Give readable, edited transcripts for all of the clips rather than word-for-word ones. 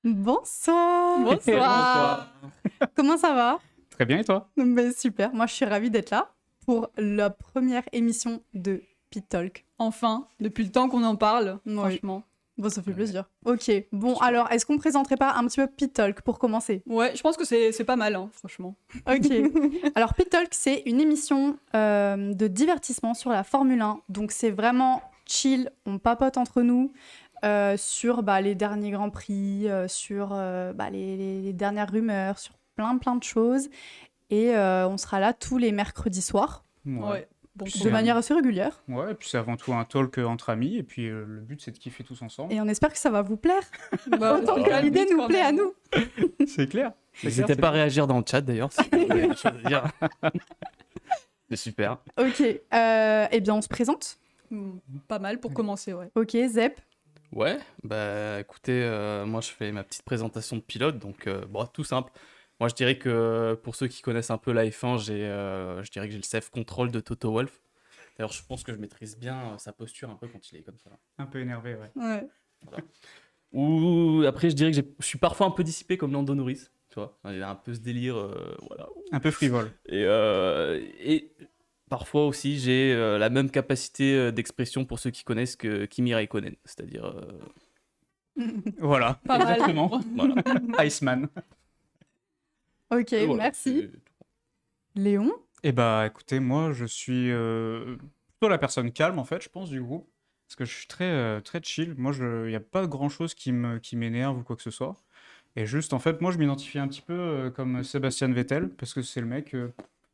Bonsoir. Bonsoir. Comment ça va? Très bien, et toi? Super, moi je suis ravie d'être là pour la première émission de Pit Talk. Enfin, depuis le temps qu'on en parle, Oui. franchement. Bon, ça fait plaisir. Ok, bon alors, est-ce qu'on présenterait pas un petit peu Pit Talk pour commencer? Ouais, je pense que c'est pas mal, hein, franchement. Ok. Alors Pit Talk, c'est une émission de divertissement sur la Formule 1. Donc c'est vraiment chill, on papote entre nous sur les derniers Grands Prix, sur les dernières rumeurs, sur plein de choses. Et on sera là tous les mercredis soirs, Ouais. Bon, Puis de c'est manière assez régulière. Ouais, et puis c'est avant tout un talk entre amis, et puis le but c'est de kiffer tous ensemble. Et on espère que ça va vous plaire. bah, Autant c'est que l'idée le but, nous quand plaît à même. nous. C'est clair. N'hésitez pas à réagir dans le chat d'ailleurs. Si vous avez des choses à dire. C'est super. Ok, eh bien on se présente. Pas mal pour commencer, ouais. Ok, Zep. Ouais, bah écoutez, moi je fais ma petite présentation de pilote, donc tout simple. Moi je dirais que pour ceux qui connaissent un peu la F1, je dirais que j'ai le self-control de Toto Wolff. D'ailleurs, je pense que je maîtrise bien sa posture un peu quand il est comme ça. Un peu énervé, ouais. Ouais. Ou après, je dirais que je suis parfois un peu dissipé comme Lando Norris, tu vois. Il a un peu ce délire, voilà. Un peu frivole. Et parfois aussi, j'ai la même capacité d'expression pour ceux qui connaissent que Kimi Raikkonen, c'est-à-dire Voilà, Pas mal. exactement. voilà. Iceman. Ok, Voilà, merci. c'est- Léon. Eh bah écoutez, moi je suis plutôt la personne calme en fait, je pense, du groupe. Parce que je suis très chill. Moi, il n'y a pas grand-chose qui m'énerve ou quoi que ce soit. Et juste, en fait, moi je m'identifie un petit peu comme Sébastien Vettel, parce que c'est le mec...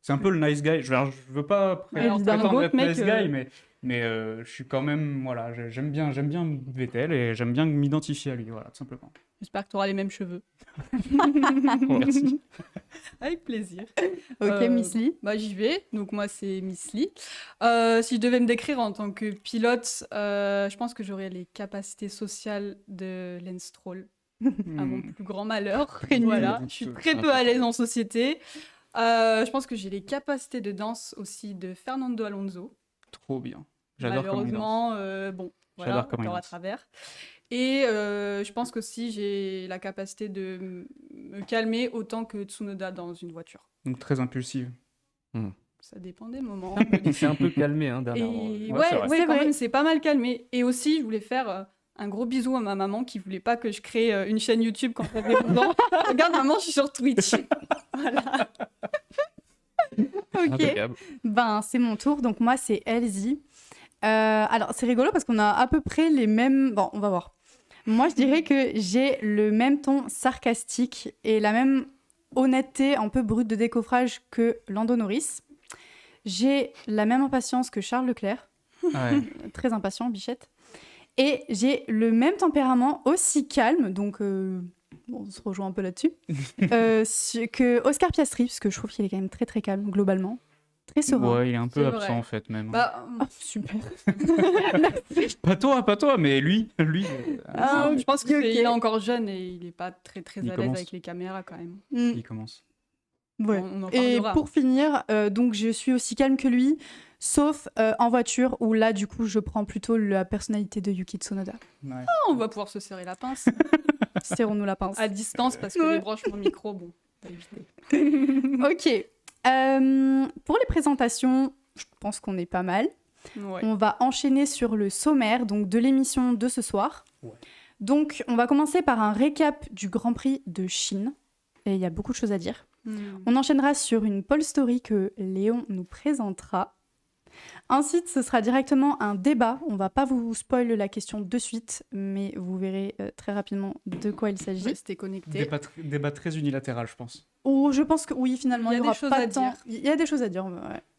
c'est un peu le nice guy. Je veux pas Alors, t'es un prétendre gros être mec, nice guy, mais je suis quand même... Voilà, j'aime bien Vettel et j'aime bien m'identifier à lui, voilà, tout simplement. J'espère que tu auras les mêmes cheveux. Merci. Avec plaisir. Ok, Miss Lee. Bah, j'y vais. Donc, moi, c'est Miss Lee. Si je devais me décrire en tant que pilote, je pense que j'aurais les capacités sociales de Lance Stroll, à mon plus grand malheur. Très nul. Voilà, je suis très peu à l'aise en société. Je pense que j'ai les capacités de danse aussi de Fernando Alonso. Trop bien. J'adore comment il danse. Malheureusement, voilà, J'adore comment il encore à danse. travers. Et je pense qu'aussi j'ai la capacité de me calmer autant que Tsunoda dans une voiture. Donc très impulsive. Ça dépend des moments. Il s'est un peu calmé hein, dernièrement. Et Ouais, c'est vrai. ouais, C'est quand vrai. même, c'est pas mal calmé. Et aussi, je voulais faire un gros bisou à ma maman qui voulait pas que je crée une chaîne YouTube quand j'avais 11 ans. Regarde, maman, je suis sur Twitch. Voilà. Ok, Impeccable. ben c'est mon tour. Donc moi c'est Elsie. Alors c'est rigolo parce qu'on a à peu près les mêmes... Bon, on va voir. Moi je dirais que j'ai le même ton sarcastique et la même honnêteté un peu brute de décoffrage que Lando Norris. J'ai la même impatience que Charles Leclerc. Ouais. Très impatient, bichette. Et j'ai le même tempérament aussi calme, donc on se rejoint un peu là-dessus, que Oscar Piastri, parce que je trouve qu'il est quand même très calme, globalement. Très serein. Ouais, il est un peu C'est absent vrai. en fait même. Bah, Ah, super. Pas toi, mais lui. Ah, je pense qu'il ok. est encore jeune et il est pas très Il à l'aise commence. avec les caméras quand même. Mm, Il commence. ouais. On en Et parlera. pour finir, donc je suis aussi calme que lui, sauf en voiture, où là, du coup, je prends plutôt la personnalité de Yuki Tsunoda. Ouais. On va pouvoir se serrer la pince Serrons-nous la pince. à distance parce que Ouais. les branchements micro, bon, on va éviter. Ok. Pour les présentations, je pense qu'on est pas mal. Ouais. On va enchaîner sur le sommaire donc de l'émission de ce soir. Ouais. Donc, on va commencer par un récap du Grand Prix de Chine. Et il y a beaucoup de choses à dire. On enchaînera sur une pole story que Léon nous présentera. Ensuite, ce sera directement un débat. On va pas vous spoil la question de suite, mais vous verrez très rapidement de quoi il s'agit. Restez connectés. Débat très unilatéral, je pense. Ou je pense que oui, finalement, Il y il a y aura des choses pas à de temps. dire. Il y a des choses à dire. Ouais.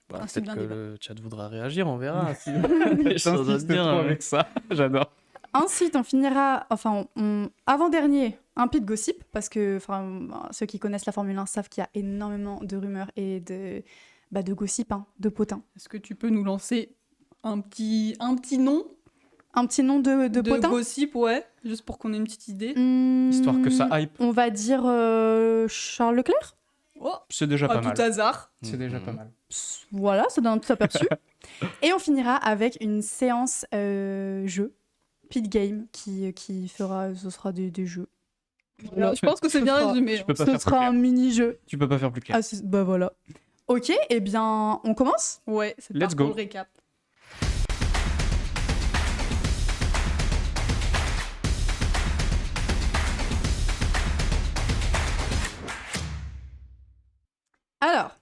Bah, Principe peut-être d'un que débat. le chat voudra réagir, on verra. Si... Des choses à J'insiste dire, trop hein. avec ça, j'adore. Ensuite, on finira, avant-dernier, un pit gossip, parce que ceux qui connaissent la Formule 1 savent qu'il y a énormément de rumeurs et de gossip, de potins. Est-ce que tu peux nous lancer un petit nom Un petit nom de potin gossip, ouais, juste pour qu'on ait une petite idée. Histoire que ça hype. On va dire Charles Leclerc. Oh, C'est déjà à pas tout mal. hasard. C'est déjà pas mal. Voilà, ça donne un petit aperçu. Et on finira avec une séance jeu, pit game, qui fera, ce sera des jeux. Alors, je pense que c'est bien résumé. Je peux pas Ce faire sera plus un clair. mini-jeu. Tu peux pas faire plus clair. Ah, bah voilà. Ok, eh bien, on commence. Ouais, c'est Let's parti go. pour le récap. Alors,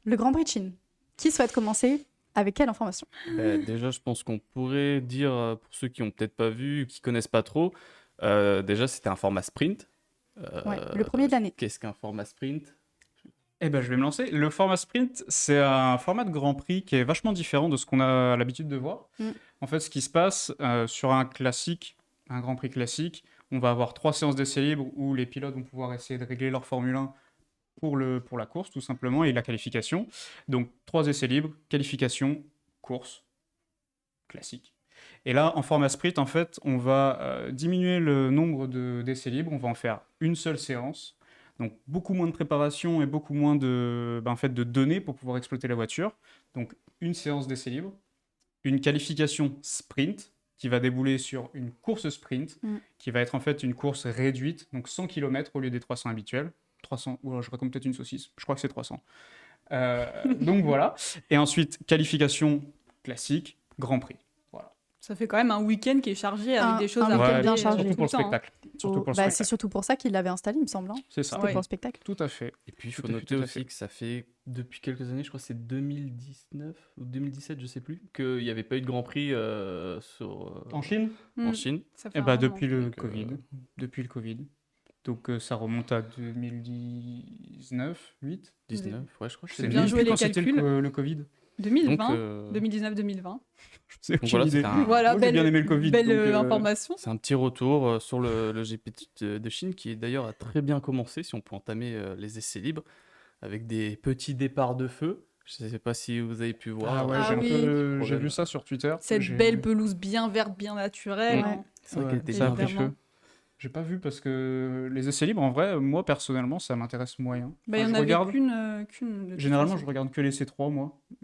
le Grand Prix de Chine. Qui souhaite commencer avec quelle information? Déjà, je pense qu'on pourrait dire, pour ceux qui ont peut-être pas vu, qui connaissent pas trop, déjà c'était un format sprint. Ouais, le premier de l'année. Qu'est-ce qu'un format sprint? Eh ben, je vais me lancer. Le format sprint, c'est un format de Grand Prix qui est vachement différent de ce qu'on a l'habitude de voir. Mm. En fait, ce qui se passe sur un classique, un Grand Prix classique, on va avoir 3 séances d'essais libres où les pilotes vont pouvoir essayer de régler leur Formule 1 pour la course, tout simplement, et la qualification. Donc, 3 essais libres, qualification, course, classique. Et là, en format sprint, en fait, on va diminuer le nombre d'essais libres, on va en faire une seule séance. Donc beaucoup moins de préparation et beaucoup moins de données pour pouvoir exploiter la voiture. Donc une séance d'essai libre, une qualification sprint qui va débouler sur une course sprint qui va être en fait une course réduite, donc 100 km au lieu des 300 habituels. 300, ou alors je raconte peut-être une saucisse, je crois que c'est 300. Donc voilà. Et ensuite, qualification classique, Grand Prix. Ça fait quand même un week-end qui est chargé avec des choses un à week-end regarder bien chargé. Surtout pour le tout temps, hein. spectacle. Surtout pour le Bah, c'est spectacle. surtout pour ça qu'il l'avait installé, il me semble. Hein. C'est ça. C'était Ouais. pour le spectacle. Tout à fait. Et puis il Tout faut à fait, noter tout à aussi fait. que ça fait depuis quelques années, je crois que c'est 2019 ou 2017, je sais plus, qu'il n'y avait pas eu de Grand Prix En Chine en Mm. Chine. Ça fait Eh un bah, moment. depuis le Donc, Covid. Depuis le Covid. Donc ça remonte à 2019, 8. 19, ouais, je crois. que Je sais c'est bien même joué plus les quand c'était calculs. le Covid. 2020, Donc, 2019-2020. Je sais Donc aucune voilà, idée. c'était un- Voilà, Moi, j'ai bien aimé le Covid. belle donc, information. C'est un petit retour sur le GP de Chine qui d'ailleurs a très bien commencé, si on peut entamer les essais libres, avec des petits départs de feu. Je ne sais pas si vous avez pu voir. Ah ouais, Ah j'ai un oui. peu- j'ai Problème. vu ça sur Twitter. Cette J'ai- belle pelouse bien verte, bien naturelle. Ouais. hein. C'est vrai Ouais, qu'elle était ça a bien pris évidemment. feu. J'ai pas vu parce que les essais libres, en vrai, moi personnellement, ça m'intéresse moyen. Bah, il y Enfin, en je avait regarde. qu'une. de toute Généralement, façon. je regarde que les C3, moi. Bah,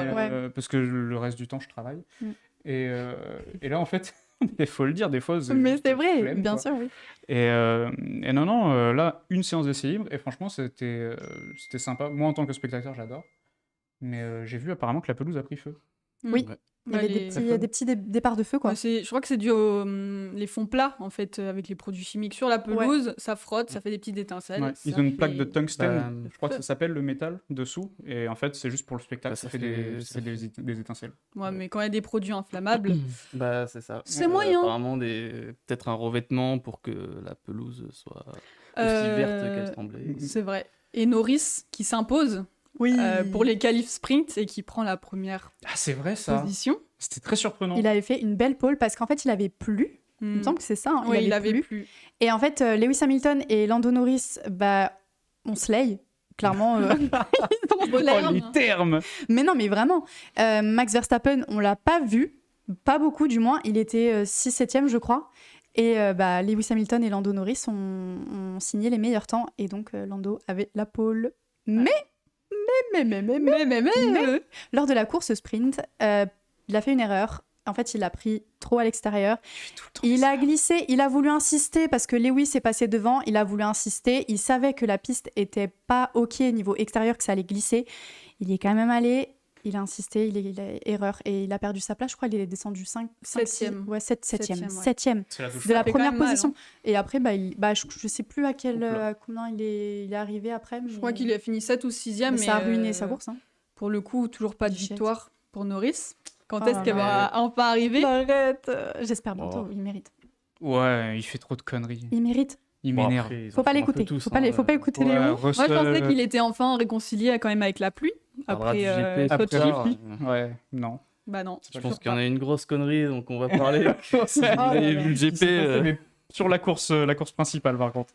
Mais, voilà. parce que le reste du temps, je travaille. Mm. Et là, en fait, il faut le dire, des fois. Mais juste c'est vrai, flemme, bien quoi. sûr, oui. Et non, là, une séance d'essai libre, et franchement, c'était sympa. Moi, en tant que spectateur, j'adore. Mais j'ai vu apparemment que la pelouse a pris feu. Oui. Ouais. Il y avait des petits départs de feu, quoi. Ouais, je crois que c'est dû aux les fonds plats, en fait, avec les produits chimiques sur la pelouse. Ça frotte, ça fait des petites étincelles. Ouais, ça ils ont une plaque de fait- tungstène, Bah, je crois que ça s'appelle le métal dessous, et en fait c'est juste pour le spectacle, Bah, ça ça fait fait- des, ça ça fait des étincelles. Ouais, mais quand il y a des produits inflammables, Bah, c'est ça. C'est moyen. Apparemment, peut-être un revêtement pour que la pelouse soit aussi euh, verte qu'elle semblait. c'est vrai. Et Norris qui s'impose Oui. pour les qualifs sprint et qui prend la première Ah c'est vrai ça, position. c'était très surprenant. Il avait fait une belle pole parce qu'en fait, il avait plu. Il me semble que c'est ça. Hein. Oui, il avait avait plu. plus. Et en fait, Lewis Hamilton et Lando Norris, bah, on slay. Clairement. Oh, les termes. Mais non, mais vraiment. Max Verstappen, on l'a pas vu. Pas beaucoup, du moins. Il était 6-7e, je crois. Et bah, Lewis Hamilton et Lando Norris ont signé les meilleurs temps. Et donc, Lando avait la pole. Mais, Mais. lors de la course sprint, il a fait une erreur. En fait, il a pris trop à l'extérieur. Il a glissé, il a voulu insister parce que Lewis est passé devant. Il a voulu insister. Il savait que la piste était pas OK niveau extérieur, que ça allait glisser. Il y est quand même allé. Il a insisté, il a erreur et il a perdu sa place. Je crois qu'il est descendu 5, Septième. Ouais, 7e. Septième, ouais. 7e C'est la douche. de la fait quand première même mal, position. hein. Et après, je sais plus à Oula. combien il est arrivé après. Je crois qu'il a fini 7 ou 6e. Mais ça a ruiné sa course. Hein. Pour le coup, toujours pas de Bichette. victoire pour Norris. Quand Oh est-ce là qu'elle là. va enfin arriver? Arrête. J'espère bientôt. Oh. Il mérite. Ouais, il fait trop de conneries. Il mérite. Il Bon, m'énerve. après, ils Faut en pas font un peu l'écouter. tous, Faut pas écouter Ouais, Léo. Moi, je pensais qu'il était enfin réconcilié quand même avec la pluie. parlera du Après, GP après Sochi. Sochi. Ouais, non. Bah non. Je pense qu'il y en a une grosse connerie, donc on va parler. Si vous Oh là avez là. vu le Il s'est GP, passé, mais sur la course principale par contre.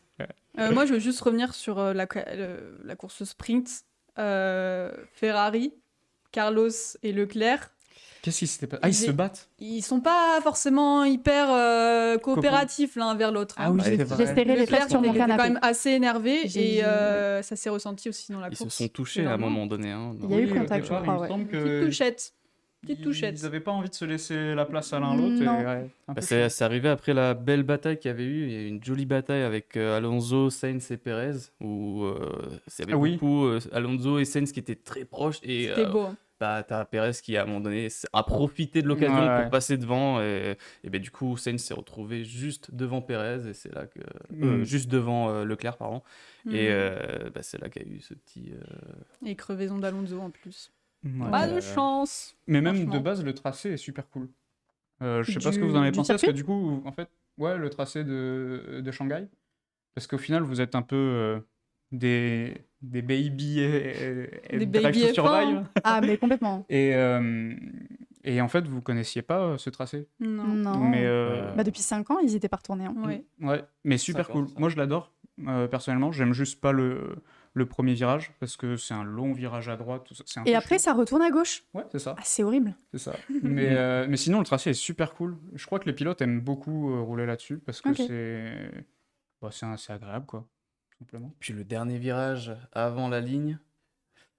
Moi, je veux juste revenir sur la course sprint. Ferrari, Carlos et Leclerc. Qu'est-ce qui s'était passé? Ah, ils se battent. Ils sont pas forcément hyper coopératifs l'un vers l'autre. Ah oui, J'ai c'est vrai. serré les Leclerc fesses sur mon était quand canapé. même assez énervé J'ai- et ça s'est ressenti aussi dans la ils se course. sont touchés à un Finalement. moment donné. Hein. Il y a eu Oui, au contact, je départ, crois, il me ouais. semble Petite que touchette. Petite touchette. Ils n'avaient pas envie de se laisser la place à l'un l'autre. Non. Et, ouais, un peu C'est arrivé après la belle bataille qu'il y avait eu. Il y a eu une jolie bataille avec Alonso, Sainz et Perez, où il y avait Oui. beaucoup Alonso et Sainz qui étaient très proches. Et C'était beau. hein. bah, t'as Perez qui, à un moment donné, a profité de l'occasion Ouais. pour passer devant. Et ben, du coup, Sainz s'est retrouvé juste devant Perez. Et c'est là que. Juste devant Leclerc, pardon. Et bah, c'est là qu'il y a eu ce petit. Et crevaison d'Alonso en plus. Ouais. Pas de chance. Mais même franchement. de base, le tracé est super cool. Je sais pas ce que Du- vous en avez du pensé, parce que circuit du coup, en fait, ouais, le tracé de Shanghai. Parce qu'au final, vous êtes un peu des baby et Des Drive baby to F1. Survive. Ah, mais complètement. Et en fait, vous connaissiez pas ce tracé. Non. Non. Mais, Bah, depuis 5 ans, ils étaient pas retournés. hein. Ouais. ouais, mais super 5 ans, cool. ça. Moi, je l'adore, personnellement. J'aime juste pas le premier virage, parce que c'est un long virage à droite. Tout ça. C'est un Et peu après, chiant. ça retourne à gauche. Ouais, c'est ça. Ah, c'est horrible. C'est ça. Mais sinon, le tracé est super cool. Je crois que les pilotes aiment beaucoup rouler là-dessus parce que Ok. c'est agréable, quoi. Tout simplement. Puis le dernier virage avant la ligne.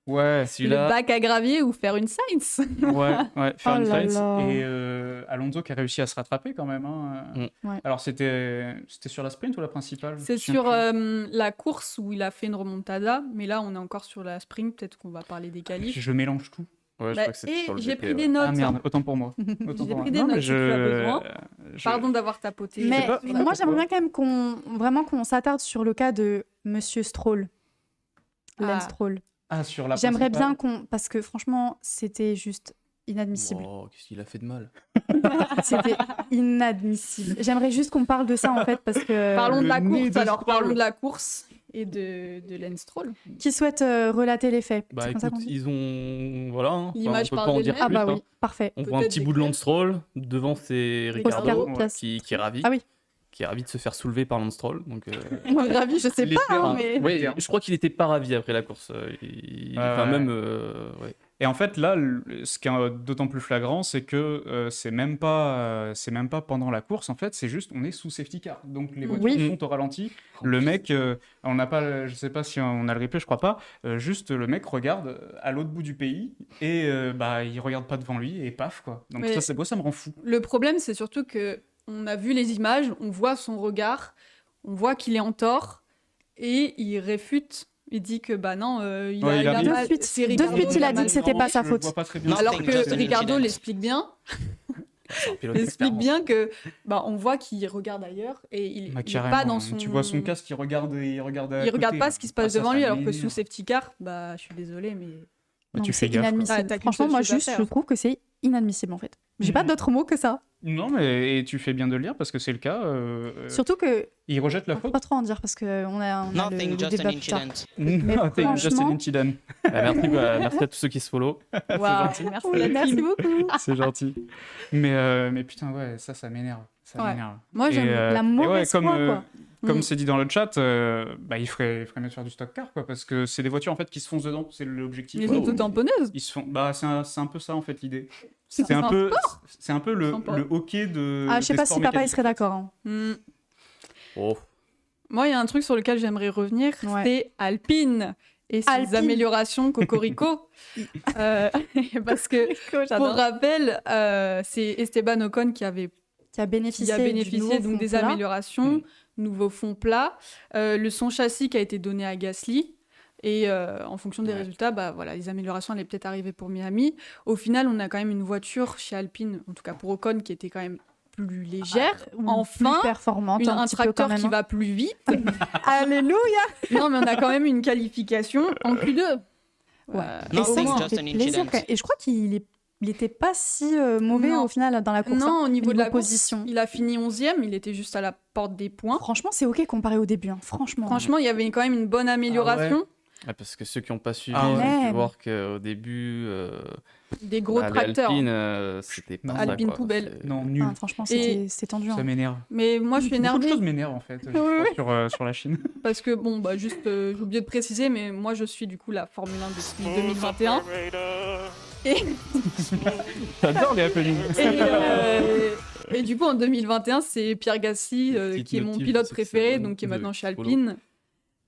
Ouais, Le Celui-là. bac à gravier ou faire une Sainz. ouais, faire Oh une là Sainz. là. Et Alonso qui a réussi à se rattraper quand même. Hein. Ouais. Alors, c'était sur la sprint ou la principale? Je C'est me souviens sur plus. la course où il a fait une remontada, mais là on est encore sur la sprint, peut-être qu'on va parler des qualifs. Je mélange tout. Ouais, je Bah, crois que c'était et sur le j'ai GP, pris ouais. des notes. Ah merde, autant pour moi. Autant J'ai pour moi. pris des Non, mais notes si tu as besoin. je- Pardon d'avoir tapoté. Mais pas moi, j'aimerais pourquoi. bien quand même qu'on s'attarde sur le cas de Monsieur Stroll. Lance Ah. Stroll. Ah, sur la J'aimerais bien principale. qu'on... Parce que franchement, c'était juste inadmissible. Oh, qu'est-ce qu'il a fait de mal? C'était inadmissible. J'aimerais juste qu'on parle de ça, en fait, parce que... Parlons de Le la nez course, de alors Stroll. parlons de la course et de Lance Stroll. Qui souhaite relater les faits? Bah C'est comme ça écoute, qu'on dit ils ont. Voilà. Hein. Enfin, L'image on peut parle pas en dire d'elle-même. Ah plus. bah hein. oui, parfait. On voit un Peut-être petit des bout de clés. Lance Stroll. Devant, c'est Oscar Ricardo Piastri. qui est ravi. Ah oui. Qui est ravi de se faire soulever par Lance Stroll. Donc, Moi, ravi, je sais Il pas, était hein, un- mais... ouais, Bien. je crois qu'il était pas ravi après la course. Enfin, ouais. même. Ouais. Et en fait, là, ce qui est d'autant plus flagrant, c'est que c'est même pas pendant la course, en fait, c'est juste, on est sous safety car. Donc les voitures Oui. sont au ralenti. Le mec, on n'a pas, je sais pas si on a le replay, je crois pas, juste le mec regarde à l'autre bout du pays et bah, il regarde pas devant lui et paf, quoi. Donc Mais- ça, c'est beau, ça me rend fou. Le problème, c'est surtout que on a vu les images, on voit son regard, on voit qu'il est en tort et il réfute. Il dit que bah non, il Ouais, il a a dit- De mal- suite, c'est de Ricardo suite, qui il a a dit mal que c'était fait. pas sa Je faute. vois pas très bien. Alors Nothing, just que an Ricardo incident. l'explique bien, C'est un pilote il explique expert, bien que bah on voit qu'il regarde ailleurs et il Bah, il est carrément, pas dans son. Tu vois son casque, il regarde à Il côté, regarde pas là. ce qui se passe Ah, ça, devant ça lui, alors que m'énerve. sous safety car, bah je suis désolée, mais Bah, Non, tu c'est fais gaffe, quoi. inadmissible. Ah, t'as qu'une Franchement, seule moi, chose à juste, faire. je trouve que c'est inadmissible, en fait. J'ai pas Mhm. d'autre mot que ça. Non, mais et tu fais bien de le lire parce que c'est le cas. Surtout que... Il rejette la On peut faute. pas trop en dire, parce qu'on a le Nothing, just débat an plus tard. incident. Nothing, just an franchement- incident. Merci à tous ceux qui se follow. waouh, merci Oui, la merci team. beaucoup. C'est gentil. Mais putain, ouais, ça m'énerve. Ça Ouais. m'énerve. Moi, j'aime la mauvaise comme, foi, quoi. Comme Mm. c'est dit dans le chat, bah, il ferait mieux de faire du stock car, quoi, parce que c'est des voitures en fait qui se foncent dedans, c'est l'objectif. Les quoi. autotamponneuses. Ils se font, bah, c'est un peu ça en fait l'idée. C'est C'est un un peu, c'est un peu Sympa. le hockey de. Ah, je sais des pas si sports papa, il mécaniques. serait d'accord. hein. Hmm. Oh. Moi, il y a un truc sur lequel j'aimerais revenir, Ouais. c'est Alpine et ses Alpine. améliorations Cocorico. Parce que, pour rappel, c'est Esteban Ocon qui a bénéficié du nouveau donc, fond des plat. améliorations, nouveau fond plat, le son châssis qui a été donné à Gasly. Et en fonction des Ouais. résultats, bah, voilà, les améliorations allaient peut-être arriver pour Miami. Au final, on a quand même une voiture chez Alpine, en tout cas pour Ocon, qui était quand même plus légère. Ou Enfin, plus performante, un petit peu tracteur quand même, qui hein. va plus vite. Alléluia. Non, mais on a quand même une qualification en Q2. Ouais. Et Et Nothing, ça, au moins- ça just fait an plaisir, incident. quand même. Et je crois qu'il était pas si mauvais Non. au final dans la course. Non, hein, au niveau de la position. position, il a fini 11e, il était juste à la porte des points. Franchement, c'est ok comparé au début. hein. Franchement. Franchement, il y avait quand même une bonne amélioration. Ouais, parce que ceux qui n'ont pas suivi, Ah ont ouais. pu voir qu'au début, Des gros les tracteurs. Alpine, c'était pas Non. ça, Alpine quoi. poubelle. C'est- Non, nul. Ah, franchement, Et- c'est tendu. Ça hein. m'énerve. Mais moi, je suis Beaucoup de énervée choses m'énervent en fait je Oui, crois, sur la Chine. parce que, bon, bah, juste, j'ai oublié de préciser, mais moi, je suis du coup la Formule 1 depuis 2021. J'adore les happenings. Et du coup, en 2021, c'est Pierre Gasly Petite qui est mon notif, pilote c'est que préféré, c'est donc qui est de maintenant chez follow. Alpine.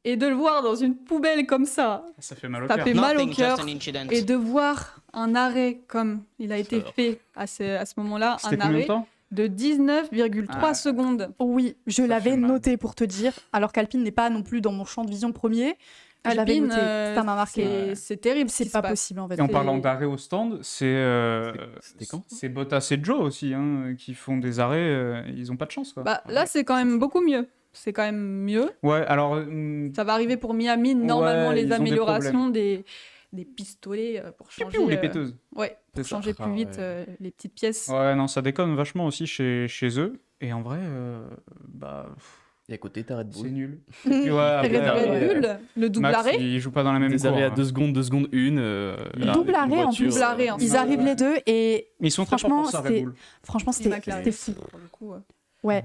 Et de le voir dans une poubelle comme ça, Ça fait mal au ça cœur. fait mal au Nothing, cœur. just an incident. Et de voir un arrêt comme il a été fait à ce moment-là, C'était un combien de arrêt temps? de 19,3 Ah. secondes. Oui, je Ça l'avais fait mal. noté pour te dire, alors qu'Alpine n'est pas non plus dans mon champ de vision premier. Je l'avais Alpine, noté, ça m'a marqué. c'est terrible. ce C'est qui pas se passe. possible en fait. Et en C'est- parlant d'arrêt au stand, C'était quand c'est Bottas et Joe aussi qui font des arrêts. Ils ont pas de chance quoi. Bah, là, c'est quand même beaucoup mieux. C'est quand même mieux. Ouais, alors Ça va arriver pour Miami, normalement, Ouais, ils les ont des améliorations des pistolets pour changer. ou les péteuses. Ouais, pour C'est ça. changer Ah, plus vite ouais. les petites pièces. Ouais, non, ça déconne vachement aussi chez eux. Et en vrai, bah, Et à côté, t'as Red c'est Bull. nul. Red Ouais, après, Red Bull. Bull, le double Max, arrêt. il joue pas dans la même Des cour. arrêts à hein. 2 secondes, 2 secondes 1. Double arrêt en plus. Double arrêt, en Ils fait. arrivent les deux et Mais ils sont très forts Franchement, pour ça, c'est- Red Bull. franchement, Et c'était McLaren, fou. pour le coup. Ouais. Ouais.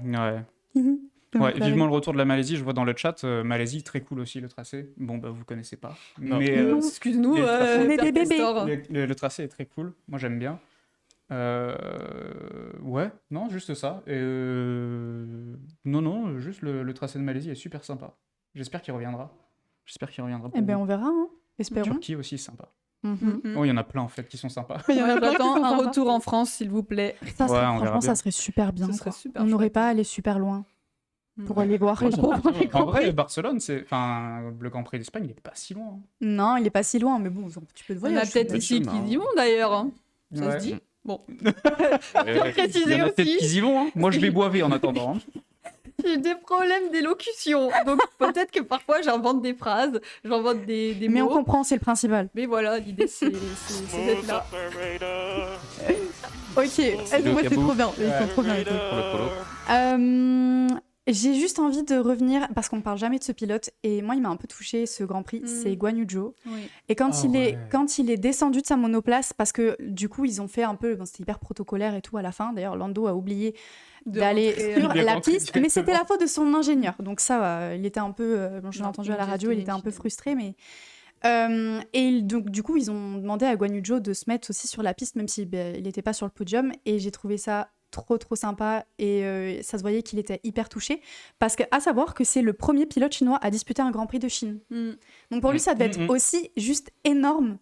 Le Ouais, McLaren. vivement le retour de la Malaisie. Je vois dans le chat, Malaisie, très cool aussi le tracé. Bon, bah, vous connaissez pas. Non. Mais Non. Excuse-nous, les tracés- On est Pierre des bébés. Castor. le tracé est très cool. Moi, j'aime bien. Ouais, non, juste ça. Et non, juste le tracé de Malaisie est super sympa. J'espère qu'il reviendra. J'espère qu'il reviendra pour Eh ben, nous. on verra, hein. Espérons. Turquie aussi, sympa. Mhm. Mhm. Oh, il y en a plein en fait qui sont sympas. Il y en a On plein qui attend sont un sympas. retour en France, s'il vous plaît. Ça serait- Ouais, on verra franchement, bien. ça serait super bien. Ce serait quoi. super On n'aurait chouette. pas à aller super loin pour Ouais. aller voir Moi, les j'aimerais gros bien. les En grands vrai, prix. Barcelone, le Grand Prix d'Espagne, il est pas si loin. hein. Non, il est pas si loin, mais bon, tu peux te On voir. a peut-être suis ici pas qui sûr, y vont d'ailleurs. hein. Ça Ouais. se dit. Bon. Il Préciser y en a peut-être aussi. qui y vont. hein. Moi, je vais boiver en attendant. hein. J'ai des problèmes d'élocution. Donc peut-être que parfois j'invente des phrases, j'invente des Mais on mots. comprend, c'est le principal. Mais voilà, l'idée c'est d'être là. Ok, moi c'est trop bien. Ils sont trop bien. les deux. Pour le polo. J'ai juste envie de revenir parce qu'on ne parle jamais de ce pilote et moi il m'a un peu touché ce Grand Prix, Mm. c'est Guan Yu Zhou. Oui. Et quand, Ah ouais. quand il est descendu de sa monoplace, parce que du coup ils ont fait un peu, c'était hyper protocolaire et tout à la fin, d'ailleurs Lando a oublié De d'aller rentrer, sur Il est la rentré piste, mais c'était directement. la faute de son ingénieur, donc ça va, il était un peu, bon, je l'ai Non, entendu à la just radio, il an était un peu incident. frustré, mais... donc, du coup, ils ont demandé à Guan Yu Zhou de se mettre aussi sur la piste, même s'il n'était pas sur le podium. Et j'ai trouvé ça trop sympa. Et ça se voyait qu'il était hyper touché. Parce qu'à savoir que c'est le premier pilote chinois à disputer un Grand Prix de Chine. Mm. Donc pour lui, ça devait être Mhm. aussi juste énorme.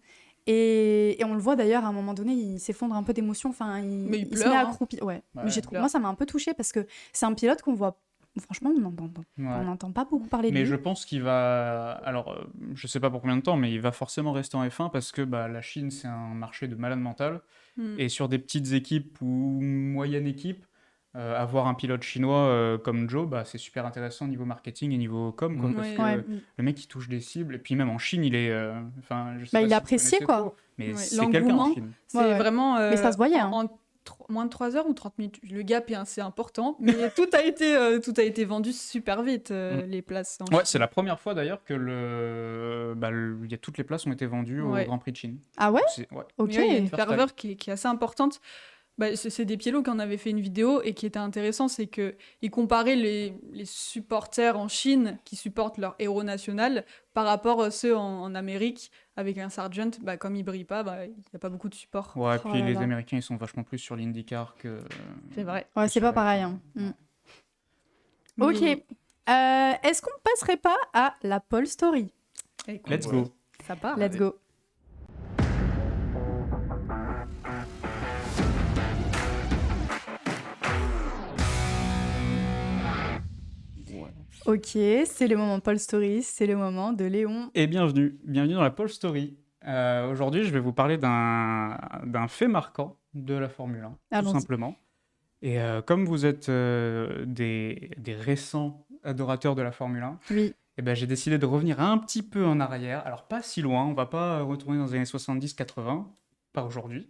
Et on le voit d'ailleurs, à un moment donné, il s'effondre un peu d'émotion. Enfin, Mais il se pleure, met hein. accroupi. Ouais. Ouais, Mais il trouvé, moi, ça m'a un peu touché parce que c'est un pilote qu'on voit. Franchement, on Ouais. n'entend pas beaucoup parler de Mais lui. je pense qu'il va. Alors, je sais pas pour combien de temps, mais il va forcément rester en F1 parce que bah, la Chine, c'est un marché de malade mental. Mm. Et sur des petites équipes ou moyennes équipes, avoir un pilote chinois comme Joe, bah, c'est super intéressant niveau marketing et niveau com. Quoi, Mm. parce Ouais. que Ouais. le mec, il touche des cibles. Et puis même en Chine, il est. Enfin, je sais Bah, pas il est si vous apprécié, connaissez quoi. trop, mais Ouais, c'est quelqu'un en l'engouement. Chine. C'est Ouais, ouais. vraiment. Mais ça se voyait, hein. En moins de 3 heures ou 30 minutes. Le gap est assez important, mais tout a été vendu super vite, les places. en Ouais, Chine. c'est la première fois d'ailleurs que il y a toutes les places ont été vendues au Ouais. Grand Prix de Chine. Ah ouais. Ouais. Ok. Mais ouais, il y a une First ferveur qui est assez importante. Bah, c'est des pilotes qui en avaient fait une vidéo et qui était intéressant, c'est qu'ils comparaient les supporters en Chine qui supportent leur héros national par rapport à ceux en Amérique avec un sergeant. Bah, comme il brille pas, bah, il n'y a pas beaucoup de support. Ouais, Oh puis là les là. Américains, ils sont vachement plus sur l'IndyCar que. C'est vrai. Ouais, que c'est sur pas la pareil. F1. hein. Mm. Mais- Ok. Est-ce qu'on passerait pas à la Pole Story? Écoute, Let's go. Ça part. Let's go. Ok, c'est le moment Pole Story, c'est le moment de Léon. Et bienvenue dans la Pole Story. Aujourd'hui, je vais vous parler d'un fait marquant de la Formule 1, tout Allons-y. simplement. Et comme vous êtes des récents adorateurs de la Formule 1, Oui. eh ben, j'ai décidé de revenir un petit peu en arrière. Alors, pas si loin, on va pas retourner dans les années 70-80, pas aujourd'hui.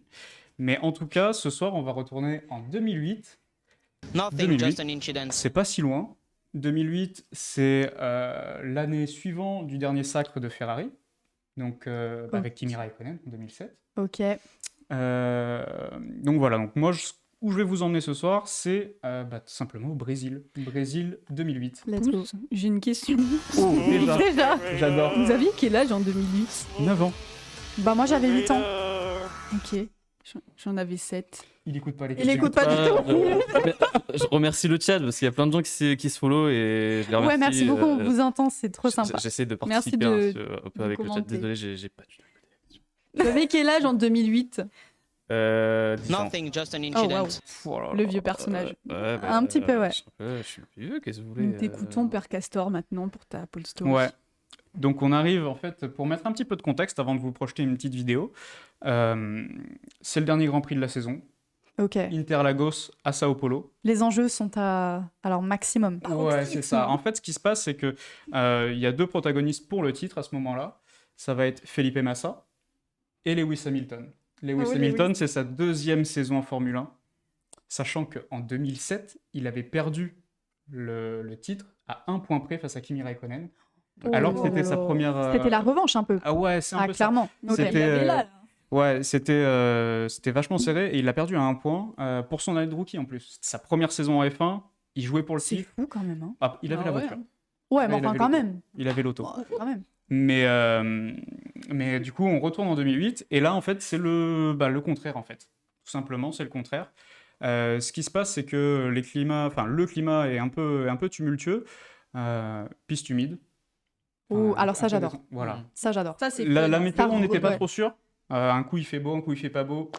Mais en tout cas, ce soir, on va retourner en 2008. Nothing, 2008. just an incident. C'est pas si loin. 2008, c'est l'année suivante du dernier sacre de Ferrari, donc avec Kimi Raikkonen en 2007. Ok. Donc voilà, donc moi, où je vais vous emmener ce soir, c'est tout simplement au Brésil. Brésil 2008. Let's go. Pousse, j'ai une question. Oh, déjà, Déjà. j'adore. Vous aviez quel âge en 2008? 9 ans. Bah moi j'avais 8 ans. Ok. J'en avais 7. Il écoute pas les Il questions. écoute pas du tout. Je remercie le chat parce qu'il y a plein de gens qui se follow et je les remercie. Ouais, merci beaucoup, on vous entend, c'est trop sympa. J'essaie de Merci participer de un peu avec le chat. commenter. Désolé, j'ai pas du tout. Tu avais quel âge en 2008? 10 ans. Nothing, just an Oh, incident. waouh. Oh là Le là, vieux personnage. Un petit peu, ouais. Je suis vieux, qu'est-ce que vous voulez Nous t'écoutons, Père Castor, maintenant, pour ta Apple Story. Ouais. Donc on arrive en fait, pour mettre un petit peu de contexte avant de vous projeter une petite vidéo, c'est le dernier Grand Prix de la saison. Ok. Interlagos à Sao Paulo. Les enjeux sont à alors maximum. Ouais, c'est ça. En fait, ce qui se passe, c'est que il y a 2 protagonistes pour le titre à ce moment-là. Ça va être Felipe Massa et Lewis Hamilton. Lewis Ah oui, Hamilton, Lewis. c'est sa 2e saison en Formule 1, sachant qu'en 2007, il avait perdu le titre à 1 point près face à Kimi Raikkonen, alors que c'était sa première... C'était la revanche un peu. Ah ouais, c'est un Ah, peu ça. clairement. Ok. C'était, Il avait là, là. Ouais, c'était vachement serré et il a perdu à 1 point pour son année de rookie en plus. C'était sa première saison en F1, il jouait pour le C'est titre. fou quand même. Hein. Ah, il avait Ah la ouais, voiture, hein. Ouais, mais il enfin avait quand l'auto. même. Il avait l'auto. Oh, quand même. Mais du coup, on retourne en 2008 et là, en fait, c'est le contraire en fait. Tout simplement, c'est le contraire. Ce qui se passe, c'est que le climat est un peu tumultueux, piste humide. Oh, Enfin, alors ça, un peu j'adore. de- Voilà. Ça, j'adore. Ça, c'est La fun. météo, on n'était pas ouais. trop sûr. Un coup, il fait beau, un coup, il fait pas beau.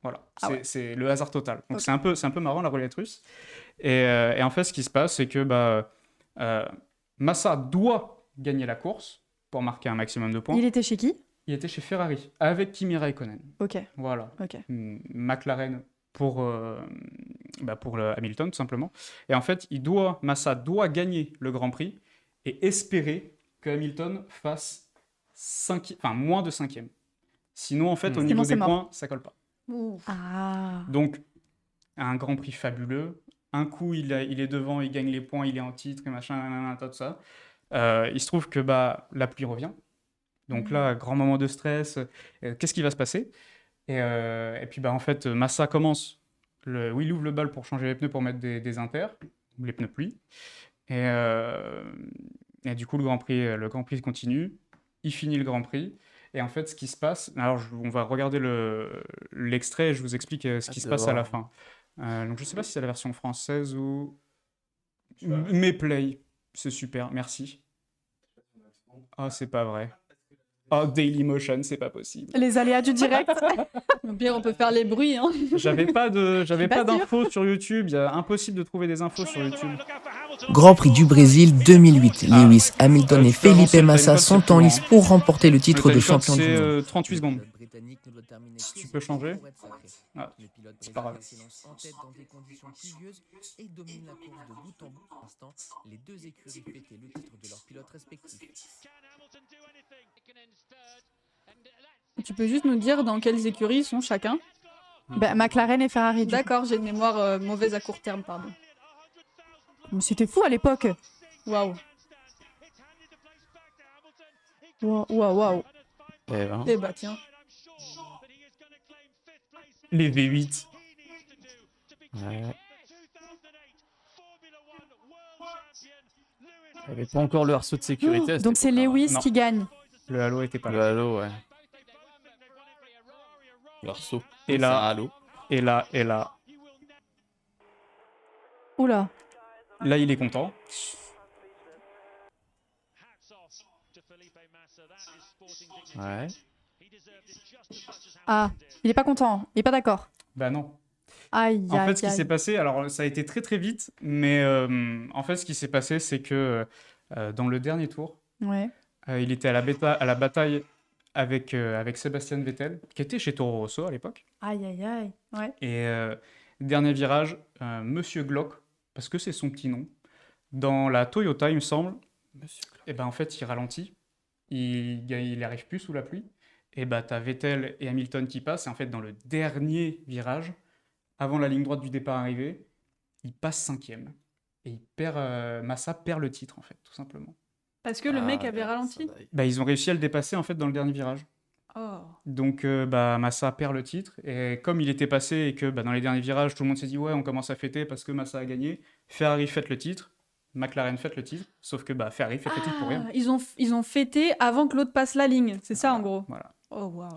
Voilà, Ah ouais. c'est le hasard total. Donc Ok. c'est un peu marrant la roulette russe. Et en fait, ce qui se passe, c'est que Massa doit gagner la course pour marquer un maximum de points. Il était chez qui? Il était chez Ferrari avec Kimi Raikkonen. Ok. Voilà. Ok. McLaren pour le Hamilton, tout simplement. Et en fait, Massa doit gagner le Grand Prix et espérer que Hamilton fasse moins de 5e. Sinon, en fait, au Sinon, niveau c'est des mort. points, ça colle pas. Ouh. Ah. Donc, un Grand Prix fabuleux. Un coup, il est devant, il gagne les points, il est en titre, et machin, nanana, tout ça. Il se trouve que la pluie revient. Donc là, grand moment de stress. Qu'est-ce qui va se passer? Et puis, en fait, Massa commence. Il ouvre le bal pour changer les pneus, pour mettre des inters, les pneus pluie. Et du coup, le Grand Prix continue. Il finit le Grand Prix. Et en fait, ce qui se passe... Alors, on va regarder l'extrait et je vous explique ce qui se passe à la fin. Donc, je ne sais pas si c'est la version française ou... Mais play, c'est super, merci. Ah, c'est pas vrai. Oh, Dailymotion, c'est pas possible. Les aléas du direct. Au pire, on peut faire les bruits. Hein. J'avais pas pas sûre. d'infos sur YouTube. Il est impossible de trouver des infos sur YouTube. Grand Prix du Brésil 2008. Lewis Hamilton et tu peux avancer Felipe le Massa timecode, sont c'est en tout, lice pour remporter le titre Le de timecode, champion du c'est monde. 38 secondes. Si tu peux changer. Ah, c'est pas grave. Tu peux juste nous dire dans quelles écuries ils sont chacun? Bah, McLaren et Ferrari. du coup. D'accord, j'ai une mémoire mauvaise à court terme, pardon. Mais c'était fou à l'époque. Waouh. Waouh. Eh ben. Eh bah tiens. Les V8. Ouais. Il n'y avait pas encore le arceau de sécurité. à cette Donc c'est époque-là. Lewis Non. qui gagne. Le halo était pas Le là. halo, ouais. Le arceau. Et C'est là- un halo. Et là, Oula. là, il est content. Ouais. Ah, il est pas content. Il est pas d'accord. Bah non. Aïe, En aïe, fait, ce qui aïe. s'est passé, alors ça a été très très vite, mais en fait, ce qui s'est passé, c'est que dans le dernier tour, Ouais. il était à la bataille avec Sébastien Vettel, qui était chez Toro Rosso à l'époque. Aïe, aïe, aïe. Ouais. Et dernier virage, Monsieur Glock, parce que c'est son petit nom, dans la Toyota, il me semble, Monsieur Glock. et ben en fait, il ralentit, il arrive plus sous la pluie, et ben t'as Vettel et Hamilton qui passent, et en fait, dans le dernier virage, avant la ligne droite du départ arrivée, il passe 5e. Et Massa perd le titre, en fait, tout simplement. Parce que le mec Ah, avait ralenti? Bah, ils ont réussi à le dépasser, en fait, dans le dernier virage. Oh. Donc Massa perd le titre, et comme il était passé et que dans les derniers virages, tout le monde s'est dit ouais, on commence à fêter parce que Massa a gagné, Ferrari fête le titre, McLaren fête le titre, sauf que Ferrari fête le titre pour rien. Ils ont fêté avant que l'autre passe la ligne, c'est ça en gros. Voilà. Oh waouh.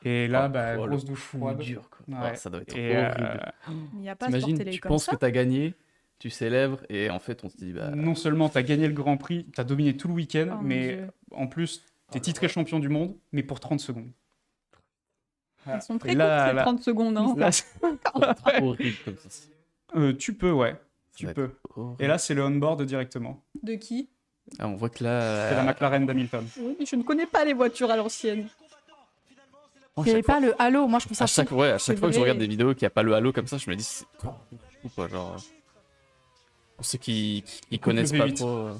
Et là, Oh, bah, oh, grosse le douche coup froide. dur, quoi. Ouais. Oh, ça doit être Et, horrible. Il n'y a pas de sport T'imagines, télé tu comme penses ça. que t'as gagné, tu célèbres, et en fait, on se dit, bah. non seulement tu as gagné le Grand Prix, tu as dominé tout le week-end, Oh mon mais Dieu. en plus, tu es titré champion du monde, mais pour 30 secondes. Elles sont très Et courtes, ces là, 30 secondes. Hein. là, Horrible comme ça. tu peux, ouais. Ça Tu doit peux. être horrible. Et là, c'est le on-board directement. De qui? Ah, on voit que là. C'est la McLaren d'Hamilton. Oui, mais je ne connais pas les voitures à l'ancienne. moi, Il n'y avait chaque fois- pas le halo, moi je trouve ça à chaque, fou. ouais, à chaque C'est fois que je vrai. regarde des vidéos qui a pas le halo comme ça, je me dis c'est fou quoi, genre pour ceux qui connaissent pas V8. trop.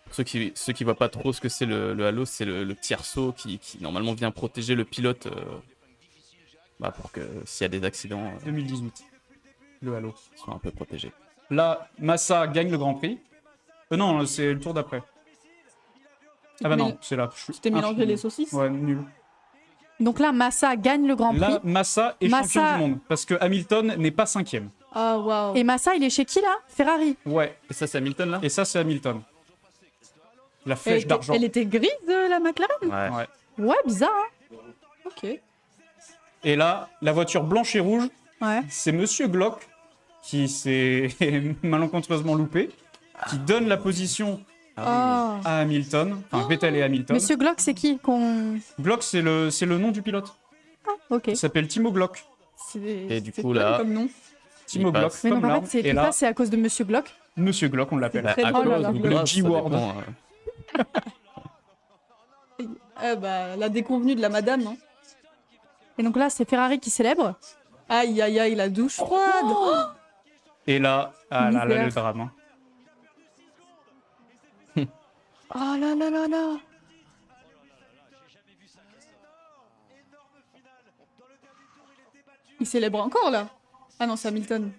Pour ceux qui voient pas trop ce que c'est le halo, c'est le petit arceau qui normalement vient protéger le pilote bah, pour que s'il y a des accidents, 2018. Le halo. ils soient un peu protégés. Là, Massa gagne le Grand Prix. Non, c'est le tour d'après. Ah bah non, c'est là. Tu t'es mélangé les saucisses. Ouais, nul. Donc là, Massa gagne le Grand Prix. Là, Massa est champion Massa- du monde. Parce que Hamilton n'est pas 5e. Ah, waouh. Et Massa, il est chez qui là? Ferrari. Ouais. Et ça c'est Hamilton là. Et ça, c'est Hamilton. La Elle flèche était, d'argent. elle était grise, la McLaren? Ouais. Ouais. Ouais, bizarre, hein? Ok. Et là, la voiture blanche et rouge, Ouais. c'est Monsieur Glock qui s'est malencontreusement loupé, qui donne la position Oh. à Hamilton, enfin Vettel et Hamilton. Monsieur Glock, c'est qui qu'on... Glock, c'est le nom du pilote. Ok. Il s'appelle Timo Glock. Et du c'est coup, fun là- comme nom. Timo Il Glock, passe. Mais comme donc en l'arbre. fait, c'est Et tout là, ça, c'est à cause de Monsieur Glock. Monsieur Glock, on l'appelle. Bah, Très à drôle, cause alors. ou Le grâce, ça G-word. dépend, Ah bah, la déconvenue de la madame. Hein. Et donc là, c'est Ferrari qui célèbre. Aïe, aïe, aïe, la douche froide. Et là, ah là, là, Misère. le drame. hein. Oh là là là là. Il célèbre encore là. Ah non, c'est Hamilton.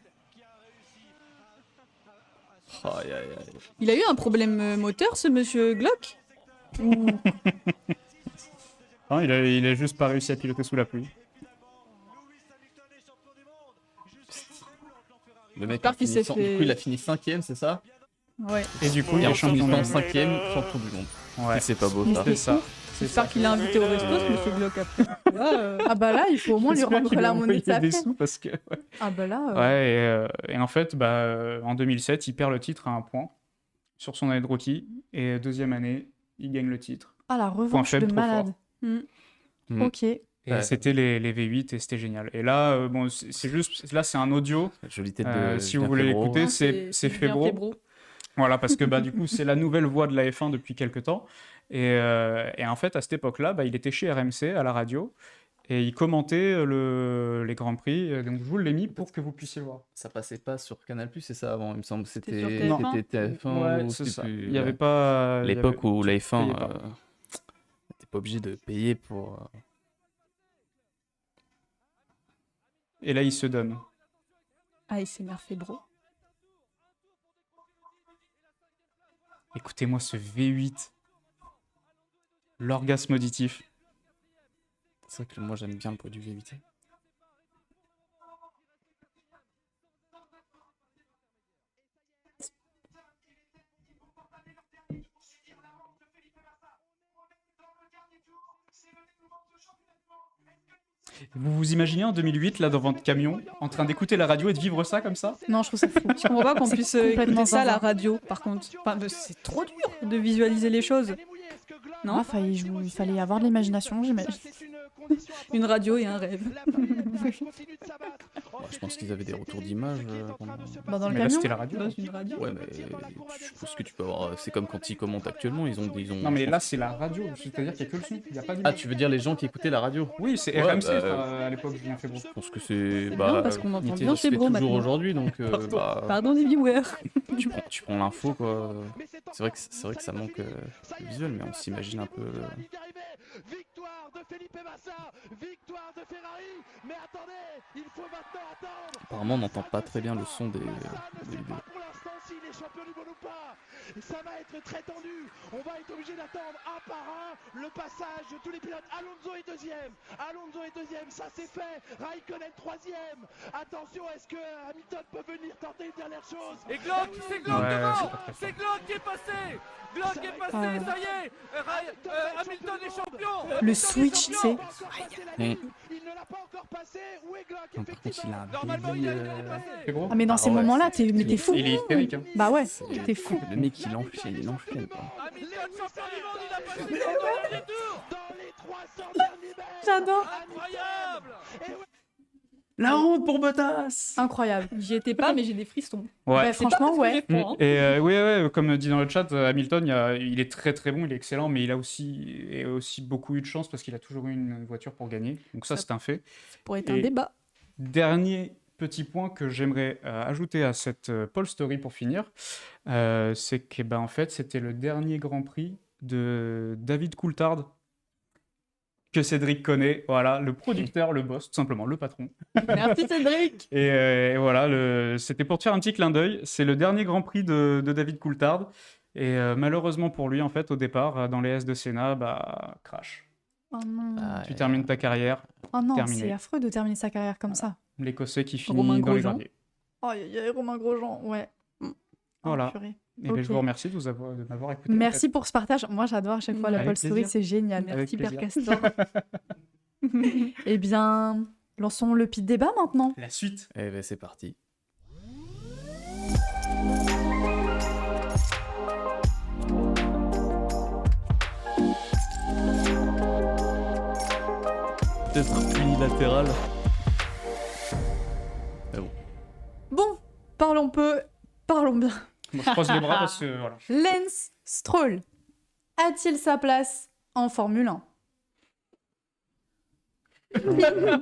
Aïe, aïe, aïe. Il a eu un problème moteur, ce monsieur Glock? Ou- Hein, il a juste pas réussi à piloter sous la pluie. Le mec J'espère a qu'il fini s'est cent- fait- du coup, il a fini 5ème, c'est ça? Ouais. Et du coup, Et il est en champion du finissant monde. 5ème, champion du monde. Ouais, Et c'est pas beau Mais ça. c'est ça. C'est ça. J'espère qu'il a invité au resto, ce monsieur Glock après. Là, Ah bah là, il faut au moins lui J'espère rendre qu'il lui a la monnaie de envoyé sa des paix. sous parce que... Ouais, Ah bah là... et en fait, en 2007, il perd le titre à un point sur son année de rookie. Et deuxième année, il gagne le titre. Ah, la revanche faible, de trop malade. Mm. Mm. Ok. Et Ouais. c'était les V8 et c'était génial. Et là, bon, c'est juste... Là, c'est un audio. Jolie tête Si Julien vous voulez Febro. l'écouter, Ah, c'est bien Febro. Voilà, parce que du coup, c'est la nouvelle voix de la F1 depuis quelques temps. Et en fait, à cette époque-là, il était chez RMC à la radio et il commentait les Grands Prix. Donc, je vous l'ai mis pour que vous puissiez le voir. Ça passait pas sur Canal+, c'est ça avant, il me semble. C'était sur C'était TF1. c'était TF1 Ouais, ou c'est c'était ça. plus- Il n'y avait ouais. pas. L'époque où la F1 payais pas. t'es pas obligé de payer pour. Et là, il se donne. Ah, il s'est nerfé, bro. Écoutez-moi ce V8. L'orgasme auditif. C'est vrai que moi j'aime bien le produit V8. Vous vous imaginez en 2008, là, dans votre camion, en train d'écouter la radio et de vivre ça comme ça? Non, je trouve ça fou. Je comprends pas qu'on C'est puisse complètement écouter ça à la zinzin. radio, par contre. Enfin, c'est trop dur de visualiser les choses. Non, Ah, il fallait avoir de l'imagination, j'imagine. une radio et un rêve. Ouais, je pense qu'ils avaient des retours d'image. Bah, dans le Mais là, camion. c'était la radio. Dans une radio. Ouais, mais je pense que tu peux avoir. C'est comme quand ils commentent actuellement. Ils ont. Non, mais là, c'est la radio. C'est-à-dire qu'il n'y a que le son. Il n'y a pas Ah, d'image. tu veux dire les gens qui écoutaient la radio? Oui, c'est Ouais, RMC bah, à l'époque, Julien Febro. Je pense que c'est. C'est bien parce qu'on entend bien ça se chez fait Bro toujours maintenant. aujourd'hui, donc. Pardon les viewers. Tu prends l'info, quoi. C'est vrai que ça manque de visuel, mais on s'imagine un peu. Victoire de Felipe Massa, victoire de Ferrari, mais attendez, il faut maintenant attendre. Apparemment, on n'entend pas très bien le son des vidéos. Pour l'instant, s'il est champion du monde ou pas. Ça va être très tendu. On va être obligé d'attendre un par un le passage de tous les pilotes. Alonso est deuxième. Ça c'est fait. Raikkonen troisième. Attention, est-ce que Hamilton peut venir tenter une dernière chose? Et Glock, c'est Glock Ouais, devant. c'est pas très C'est Glock qui est passé. Glock est passé, ça y est. Hamilton est champion. Le switch, tu sais. Il ne l'a pas encore passé. Où est Glock? Par contre, il Effectivement. a un Normalement, il a été dépassé. C'est gros. Ah, mais dans ces ouais, moments-là, c'est- mais t'es fou. Il est hystérique. Hein. Bah ouais, c'est- t'es fou. Le mec, il enchaîne, quoi. Hamilton champion du monde, il a passé son dernier tour. Dans les 300 derniers mètres. J'adore. Incroyable. Et ouais, La honte pour Bottas. Incroyable. J'y étais pas, mais j'ai des frissons. Ouais. Bah, franchement, ouais. Et comme dit dans le chat, Hamilton, il est très très bon, il est excellent, mais il a aussi beaucoup eu de chance parce qu'il a toujours eu une voiture pour gagner. Donc ça, c'est un fait. Ça pourrait être un Et- débat. Dernier petit point que j'aimerais ajouter à cette Pole Story pour finir, c'est que en fait, c'était le dernier Grand Prix de David Coulthard que Cédric connaît. Voilà, le producteur, le boss, tout simplement, le patron. Merci Cédric. Et voilà, c'était pour te faire un petit clin d'œil. C'est le dernier Grand Prix de David Coulthard. Et malheureusement pour lui, en fait, au départ, dans les S de Senna, crash. Oh non. Tu termines ta carrière, Oh non, terminé. c'est affreux de terminer sa carrière comme ça. l'Écossais qui finit Romain dans les Grosjean. graviers. Oh, aïe, aïe, Romain Grosjean, ouais. Voilà. Oh, purée. Et ben, Ok. je vous remercie de m'avoir écouté. Merci pour ce partage. Moi, j'adore à chaque fois la Avec Pole Story, plaisir. c'est génial. Avec Merci Père plaisir. Castor. Eh bien, lançons le pit débat maintenant. La suite. Eh ben c'est parti. Peut-être unilatéral. Bon, parlons peu, parlons bien. Moi, je croise les bras parce que voilà. Lance Stroll a-t-il sa place en Formule 1?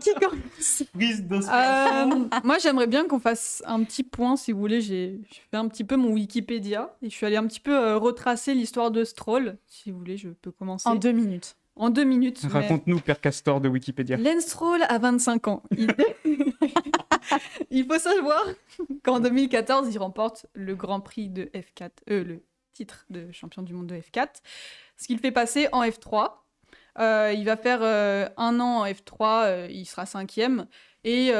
Qui commence? Prise de Moi, j'aimerais bien qu'on fasse un petit point, si vous voulez. J'ai fait un petit peu mon Wikipédia et je suis allée un petit peu retracer l'histoire de Stroll. Si vous voulez, je peux commencer. En 2 minutes. En 2 minutes. mais- Raconte-nous, Père Castor de Wikipédia. Lance Stroll a 25 ans. Il faut savoir qu'en 2014, il remporte le Grand Prix de F4, le titre de champion du monde de F4, ce qu'il fait passer en F3. Il va faire un an en F3, il sera 5e, et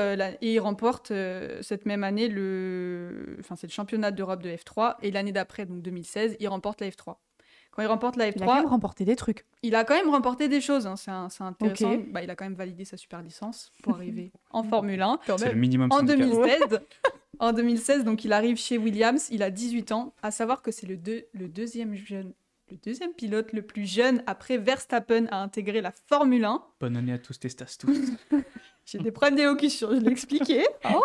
il remporte cette même année c'est le championnat d'Europe de F3, et l'année d'après, donc 2016, il remporte la F3. Quand il remporte la Il a quand même F3, remporté des trucs. il a quand même remporté des choses, hein, c'est intéressant. Ok. Il a quand même validé sa super licence pour arriver en Formule 1. C'est le minimum En syndical. 2016, en 2016, donc il arrive chez Williams, il a 18 ans, à savoir que c'est le deuxième pilote le plus jeune après Verstappen à intégrer la Formule 1. Bonne année à tous, testas tous. J'ai des problèmes d'élocution, je l'ai expliqué. hein.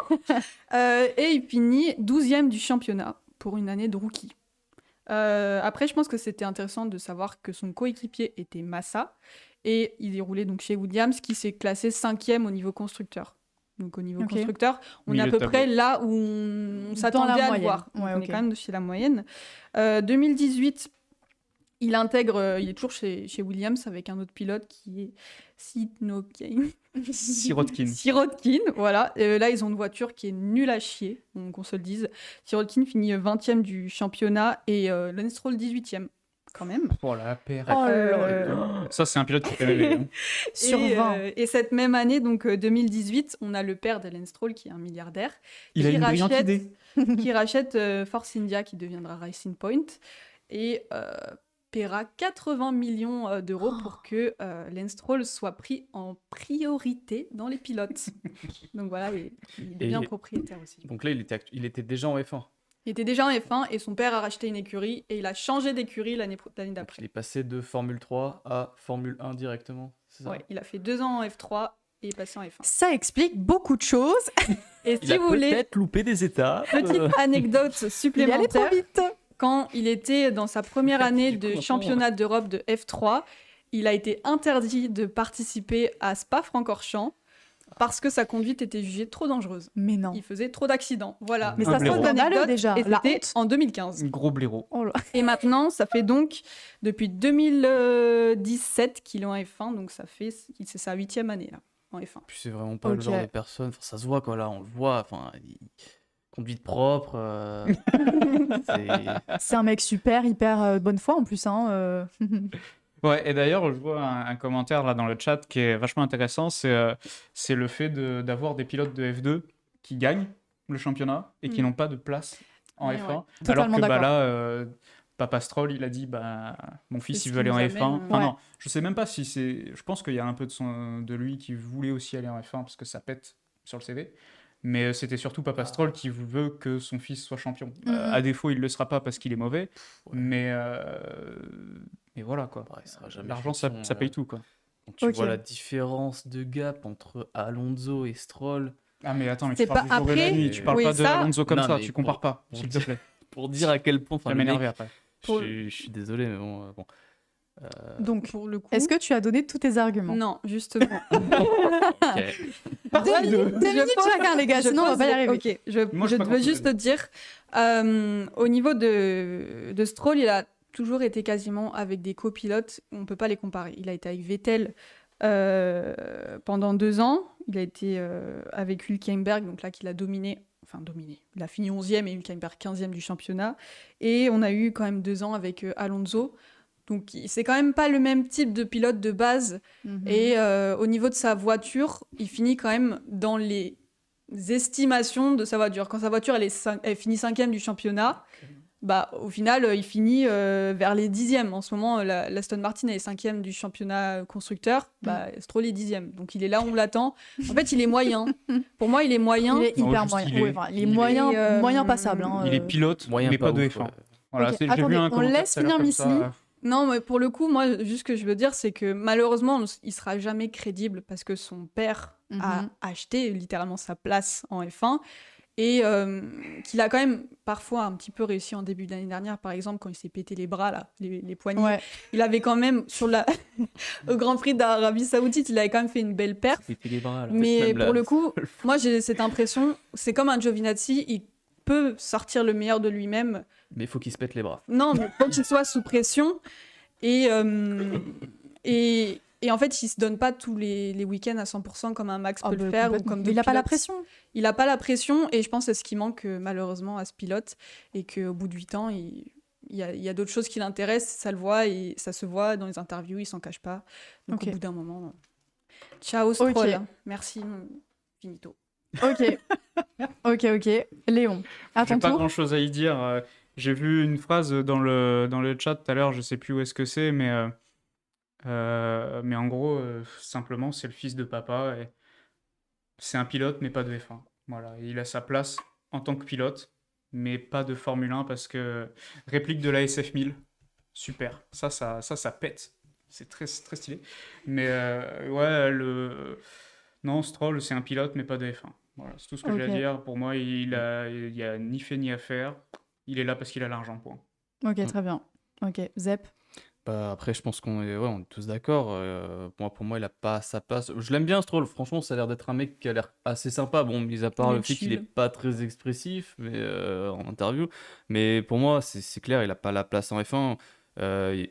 Et il finit 12e du championnat pour une année de rookie. Après, je pense que c'était intéressant de savoir que son coéquipier était Massa et il est roulé donc chez Williams qui s'est classé 5e au niveau constructeur. Donc au niveau Ok. constructeur, on est Milieu à de peu tableau. près là où on Dans s'attendait la à le moyenne. voir. Donc, Ouais, on ok. est quand même chez la moyenne. 2018, il intègre, il est toujours chez Williams avec un autre pilote qui est Sirotkin. Sirotkin, voilà. Là, ils ont une voiture qui est nulle à chier, donc on se le dise. Sirotkin finit 20e du championnat et Lance Stroll 18e, quand même. Oh la paire. Oh là là. Ça, c'est un pilote qui fait rêver. Hein. Sur et, 20. et cette même année, donc 2018, on a le père de Lance Stroll qui est un milliardaire. Il a qui une brillante rachète- idée. qui rachète Force India, qui deviendra Racing Point, et paiera 80 millions d'euros pour que Lance Stroll soit pris en priorité dans les pilotes. Donc voilà, il devient Et- propriétaire aussi. Donc là, il était déjà en F1. Il était déjà en F1 et son père a racheté une écurie et il a changé d'écurie l'année Donc d'après. il est passé de Formule 3 à Formule 1 directement. C'est ça Ouais, il a fait 2 ans en F3 et est passé en F1. Ça explique beaucoup de choses. Et Il si a vous voulez, peut-être loupé des étapes. petite anecdote Il est allé trop supplémentaire. vite. Quand il était dans sa première année Du coup, de maintenant, championnat d'Europe de F3, il a été interdit de participer à Spa-Francorchamps parce que sa conduite était jugée trop dangereuse. Mais non. Il faisait trop d'accidents. Voilà. Mais Un ça blaireau. sent scandaleux Anecdote, déjà. Et La c'était honte. en 2015. Gros blaireau. Oh là. Et maintenant, ça fait donc depuis 2017 qu'il est en F1, donc c'est sa 8e année là, en F1. Puis c'est vraiment pas Ok. le genre de personne. Enfin, ça se voit quoi là, on le voit. Enfin, conduite propre. C'est- C'est un mec super, hyper bonne foi en plus. Hein. Ouais, et d'ailleurs, je vois un commentaire là dans le chat qui est vachement intéressant, c'est le fait d'avoir des pilotes de F2 qui gagnent le championnat et qui n'ont pas de place en Ouais, F1. ouais. Alors Totalement que bah, d'accord. là, Papa Stroll, il a dit bah, mon fils, C'est il ce veut aller qui en nous F1. amène, Enfin, ouais. non, je sais même pas si c'est. Je pense qu'il y a un peu de lui qui voulait aussi aller en F1 parce que ça pète sur le CV. Mais c'était surtout Papa Stroll qui veut que son fils soit champion. À défaut, il le sera pas parce qu'il est mauvais. Ouais. Mais voilà quoi. Ouais, il sera jamais L'argent, champion, ça paye tout quoi. Quand tu Ok. vois la différence de gap entre Alonso et Stroll, Ah mais attends, mais C'est tu parles pas du jour et la après, nuit, tu parles oui, pas de ça- Alonso comme Non, ça, mais tu compares pour- pas, pour s'il te dire- plaît. pour dire à quel point, Tu enfin, vas le mec, m'énerver après. je suis désolé, mais bon. Donc, Pour le coup. est-ce que tu as donné tous tes arguments? Non, justement. Ok. Deux minutes chacun, les gars, Je sinon on va pose- pas y arriver. Ok, Moi, je je suis pas veux contre juste te dire, au niveau de Stroll, il a toujours été quasiment avec des copilotes, on ne peut pas les comparer. Il a été avec Vettel pendant 2 ans, il a été avec Hülkenberg, donc là qu'il a dominé. Il a fini 11e et Hülkenberg 15e du championnat. Et on a eu quand même 2 ans avec Alonso. Donc c'est quand même pas le même type de pilote de base. Mhm. Et au niveau de sa voiture, il finit quand même dans les estimations de sa voiture. Quand sa voiture elle finit 5e du championnat, bah, au final, il finit vers les 10e. En ce moment, l'Aston Martin est 5e du championnat constructeur. Bah, Stroll est 10e. Donc il est là, on l'attend. En fait, il est moyen. Pour moi, il est moyen. Il est Non, hyper juste, moyen. il est- Ouais, enfin, il est il est- moyen, Et, moyen passable. Hein, Il est pilote, Moyen mais pas de ouf, F1. ouais. Voilà, Ok, j'ai attendez, vu un on commentaire laisse tout à l'heure finir comme Miss ça. Lee. Non, mais pour le coup, moi, juste ce que je veux dire, c'est que malheureusement, il sera jamais crédible parce que son père a Mhm. acheté littéralement sa place en F1 et qu'il a quand même parfois un petit peu réussi en début d'année dernière, par exemple, quand il s'est pété les bras, là, les poignets. Ouais. Il avait quand même, au Grand Prix d'Arabie Saoudite, il avait quand même fait une belle perf. Péter les bras, là. Mais Même là, pour le coup, moi j'ai cette impression, c'est comme un Giovinazzi, il peut sortir le meilleur de lui-même. Mais il faut qu'il se pète les bras. Non, mais faut qu'il soit sous pression. Et en fait, il se donne pas tous les week-ends à 100% comme un Max Ah peut bah, le faire ou complètement. comme Mais d'autres il a pas la pilotes. pression. Il a pas la pression et je pense que c'est ce qui manque malheureusement à ce pilote et qu'au bout de 8 ans, il y a d'autres choses qui l'intéressent, ça le voit et ça se voit dans les interviews, il s'en cache pas. Donc Ok. au bout d'un moment, ciao Stroll. Merci, finito. Ok. Ok. Léon, à J'ai ton pas tour. grand chose à y dire. J'ai vu une phrase dans le chat tout à l'heure, je sais plus où est-ce que c'est, mais en gros, simplement, c'est le fils de papa. Et c'est un pilote, mais pas de F1. Voilà, il a sa place en tant que pilote, mais pas de Formule 1 parce que réplique de la SF1000, super. Ça pète. C'est très, très stylé. Mais ouais, non, Stroll, c'est un pilote, mais pas de F1. Voilà, c'est tout ce que j'ai à Ok. dire. Pour moi, il y a ni fait ni à faire. Il est là parce qu'il a l'argent, point. Ok, très bien. Ok, Zep. Bah, après, je pense on est tous d'accord. Pour moi, il a pas sa place. Je l'aime bien, Stroll. Franchement, ça a l'air d'être un mec qui a l'air assez sympa. Bon, mis à part Il est le fait qu'il est chill. pas très expressif mais, en interview. Mais pour moi, c'est clair, il a pas la place en F1.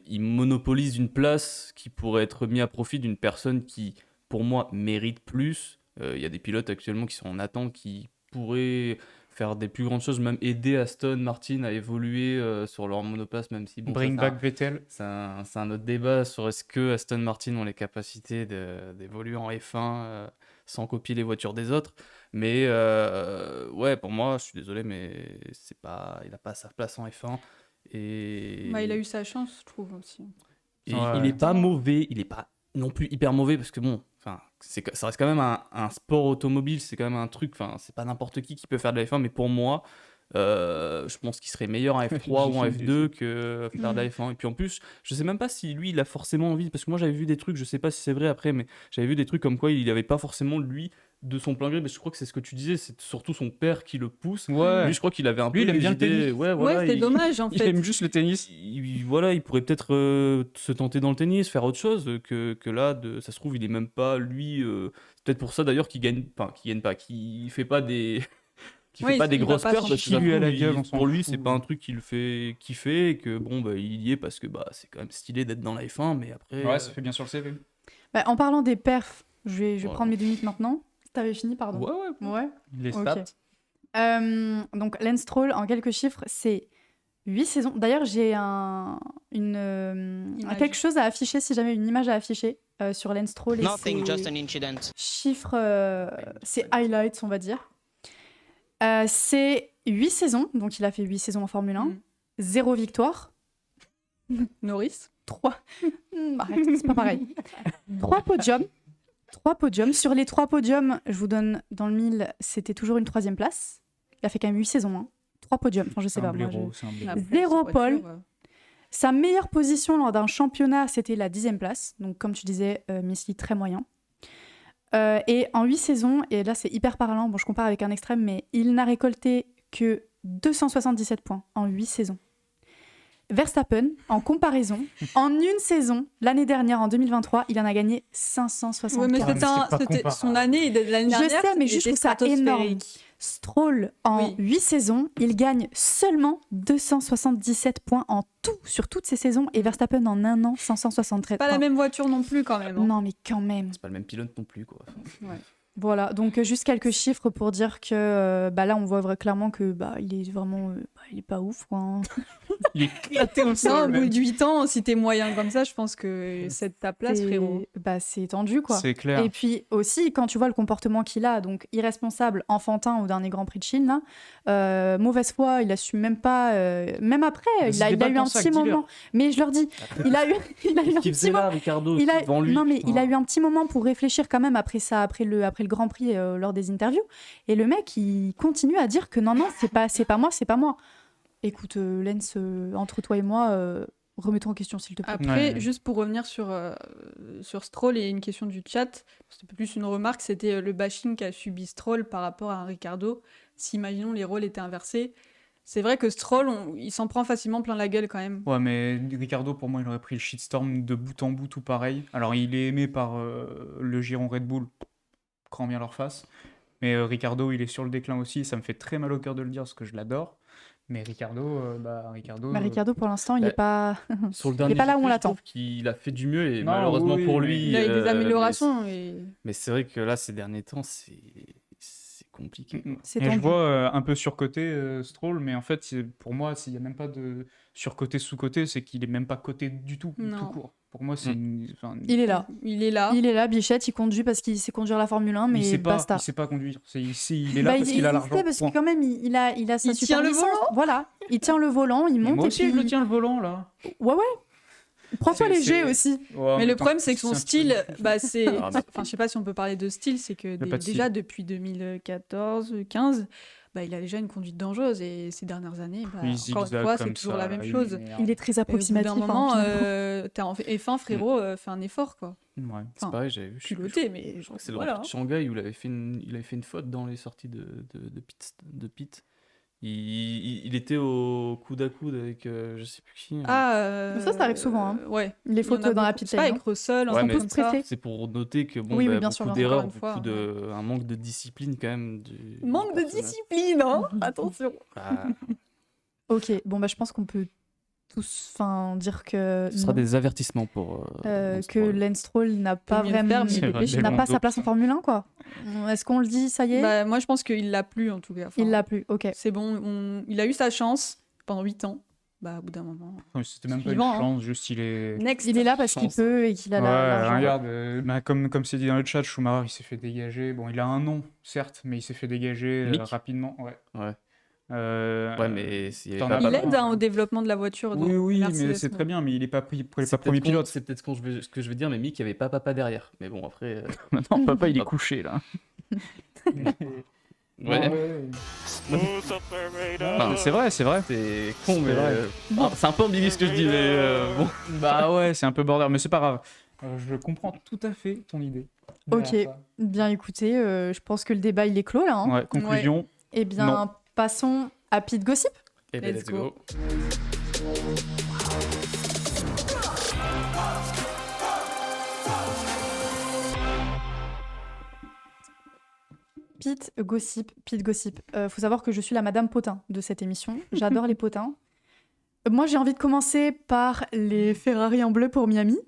Il monopolise une place qui pourrait être mise à profit d'une personne qui, pour moi, mérite plus. Il y a des pilotes actuellement qui sont en attente, qui pourraient faire des plus grandes choses, même aider Aston Martin à évoluer sur leur monoplace, même si bon, Bring ça, back Vettel. c'est un autre débat sur est-ce que Aston Martin ont les capacités d'évoluer en F1 sans copier les voitures des autres. Mais ouais, pour moi, je suis désolé, mais il n'a pas sa place en F1. Et Bah, il a eu sa chance, je trouve aussi. et Ouais. il n'est pas mauvais, il n'est pas non plus hyper mauvais parce que bon, enfin, ça reste quand même un sport automobile, c'est quand même un truc, enfin, c'est pas n'importe qui peut faire de la F1, mais pour moi, je pense qu'il serait meilleur en F3 ou en F2 que faire de la F1. Et puis en plus, je sais même pas si lui, il a forcément envie, parce que moi j'avais vu des trucs, je sais pas si c'est vrai après, mais j'avais vu des trucs comme quoi il avait pas forcément lui de son plein gré, mais je crois que c'est ce que tu disais, c'est surtout son père qui le pousse. Ouais. Lui, je crois qu'il avait un peu Lui, il aime les bien le idées- tennis. Ouais, voilà, ouais, c'est il- dommage en Il fait. aime juste le tennis. voilà, il pourrait peut-être se tenter dans le tennis, faire autre chose que là, ça se trouve, il est même pas lui. C'est peut-être pour ça d'ailleurs qu'il gagne pas, qu'il fait pas des, qui Oui, fait pas des il va grosses pas pertes. s'en Parce que chier. ça se Lui à la trouve, gueule, on s'en pour lui, fout. c'est pas un truc qui le fait kiffer et que bon, bah, il y est parce que bah, c'est quand même stylé d'être dans la F1, mais après. Ouais, ça fait bien sur le CV. Bah, en parlant des perfs, je vais Voilà. prendre mes 2 minutes maintenant. T'avais fini, pardon. Ouais, ouais. Ouais. Les Ok. stats. Donc, Lance Stroll, en quelques chiffres, c'est 8 saisons. D'ailleurs, j'ai quelque chose à afficher, si jamais une image à afficher sur Lance Stroll. Et chiffres, c'est highlights, on va dire. C'est 8 saisons, donc il a fait 8 saisons en Formule 1. 0 victoire. Norris. 3. Arrête, c'est pas pareil. 3 podiums. 3 podiums. Sur les 3 podiums, je vous donne dans le 1000, c'était toujours une 3e place. Il a fait quand même 8 saisons. Hein. 3 podiums. Enfin, je sais pas. C'est un blaireau. 0 pole. Sa meilleure position lors d'un championnat, c'était la 10e place. Donc, comme tu disais, Misty, très moyen. Et en 8 saisons, et là, c'est hyper parlant. Bon, je compare avec un extrême, mais il n'a récolté que 277 points en 8 saisons. Verstappen, en comparaison, en une saison, l'année dernière, en 2023, il en a gagné 564. Ouais, mais c'était son année de l'année dernière. Je sais, mais je trouve ça énorme. Stroll, en 8 saisons, il gagne seulement 277 points en tout, sur toutes ces saisons, et Verstappen, en un an, 573 points. Pas la même voiture non plus, quand même. Hein. Non, mais quand même. C'est pas le même pilote non plus, quoi. Ouais. Voilà, donc juste quelques chiffres pour dire que là on voit clairement que il est vraiment il est pas ouf quoi. Hein. Il est éclaté au sol. Au bout de 8 ans, si t'es moyen comme ça, je pense que c'est ta place, frérot. C'est tendu quoi. C'est clair. Et puis aussi quand tu vois le comportement qu'il a, donc irresponsable, enfantin au dernier Grand Prix de Chine, là, mauvaise foi, il assume même pas, même après, il a eu un petit moment. Mais je leur dis, il a eu un petit moment. Il a eu un petit moment pour réfléchir quand même après le Grand Prix lors des interviews, et le mec il continue à dire que non c'est pas moi. Écoute Lance, entre toi et moi, remettons en question s'il te plaît. Après, juste pour revenir sur Stroll et une question du chat, c'était plus une remarque, c'était le bashing qu'a subi Stroll par rapport à un Ricciardo. Si imaginons les rôles étaient inversés, c'est vrai que Stroll, il s'en prend facilement plein la gueule quand même. Ouais, mais Ricciardo, pour moi, il aurait pris le shitstorm de bout en bout, tout pareil. Alors, il est aimé par le giron Red Bull, grand bien leur face. Mais Ricciardo, il est sur le déclin aussi. Ça me fait très mal au cœur de le dire parce que je l'adore. Mais Ricciardo, Ricciardo, pour l'instant, il n'est pas... Sur le dernier il est pas là où on je l'attend. trouve qu'il a fait du mieux et malheureusement pour lui... Il a eu des améliorations. Mais c'est vrai que là, ces derniers temps, c'est compliqué. Et je vois un peu surcoté Stroll, mais en fait, pour moi, s'il n'y a même pas de surcoté sous-coté, c'est qu'il est même pas coté du tout, tout court. Pour moi, c'est Il est là. Il est là, Bichette, il conduit parce qu'il sait conduire la Formule 1, mais basta. Il sait pas conduire. Il est là parce qu'il a l'argent. Parce que quand même, il a sa super tient le licence. volant. Voilà, il tient le volant, il monte. Moi et aussi, puis... je le tiens le volant, là. Ouais. Prends-toi léger aussi. Ouais, mais le problème, c'est que son style, c'est... Ah, Enfin, je sais pas si on peut parler de style, c'est que déjà, depuis 2014-15... il a déjà une conduite dangereuse et ces dernières années, encore une fois, c'est toujours la même chose. Il est très approximatif. D'un moment, t'es en F1, frérot, fais un effort, quoi. Ouais. C'est pareil, j'avais vu. Piloté, mais je crois que c'est le Grand Prix de Shanghai où il avait fait une faute dans les sorties de pit. Il était au coude à coude avec je sais plus qui. Ça arrive souvent. Hein. Ouais. Les fautes dans la pit lane. Avec Russell, ouais, mais c'est pour noter que oui, bien sûr, beaucoup d'erreurs, un manque de discipline quand même. Manque de discipline, hein. Attention. Ok, bon je pense qu'on peut tous dire que ce sera des avertissements pour que Lance Stroll n'a pas vraiment sa place en Formule 1 quoi. Est-ce qu'on le dit, ça y est? Moi je pense qu'il l'a plus en tout cas. Il l'a plus, ok. C'est bon, il a eu sa chance pendant 8 ans. Au bout d'un moment. C'était même pas une chance, juste il est. Il est là parce qu'il peut et qu'il a l'argent. Regarde, comme c'est dit dans le chat, Schumacher il s'est fait dégager. Bon, il a un nom, certes, mais il s'est fait dégager rapidement. Ouais. Mais il aide au développement de la voiture. Oui, mais c'est très bien, mais il est pas pris pour les premiers pilotes. C'est peut-être ce que je veux dire, mais Mick, il n'y avait pas papa derrière. Mais bon, après. Maintenant, papa, il est couché là. Ouais. C'est vrai. C'est con, mais. C'est un peu ambigu ce que je dis, mais bon. Bah ouais, c'est un peu border, mais c'est pas grave. Je comprends tout à fait ton idée. Ok, bien écoutez, je pense que le débat il est clos là. Hein. Ouais, conclusion. Ouais. Eh bien, passons à Pit Gossip. Et let's go. Pit Gossip. Faut savoir que je suis la Madame Potin de cette émission. J'adore les potins. Moi, j'ai envie de commencer par les Ferrari en bleu pour Miami.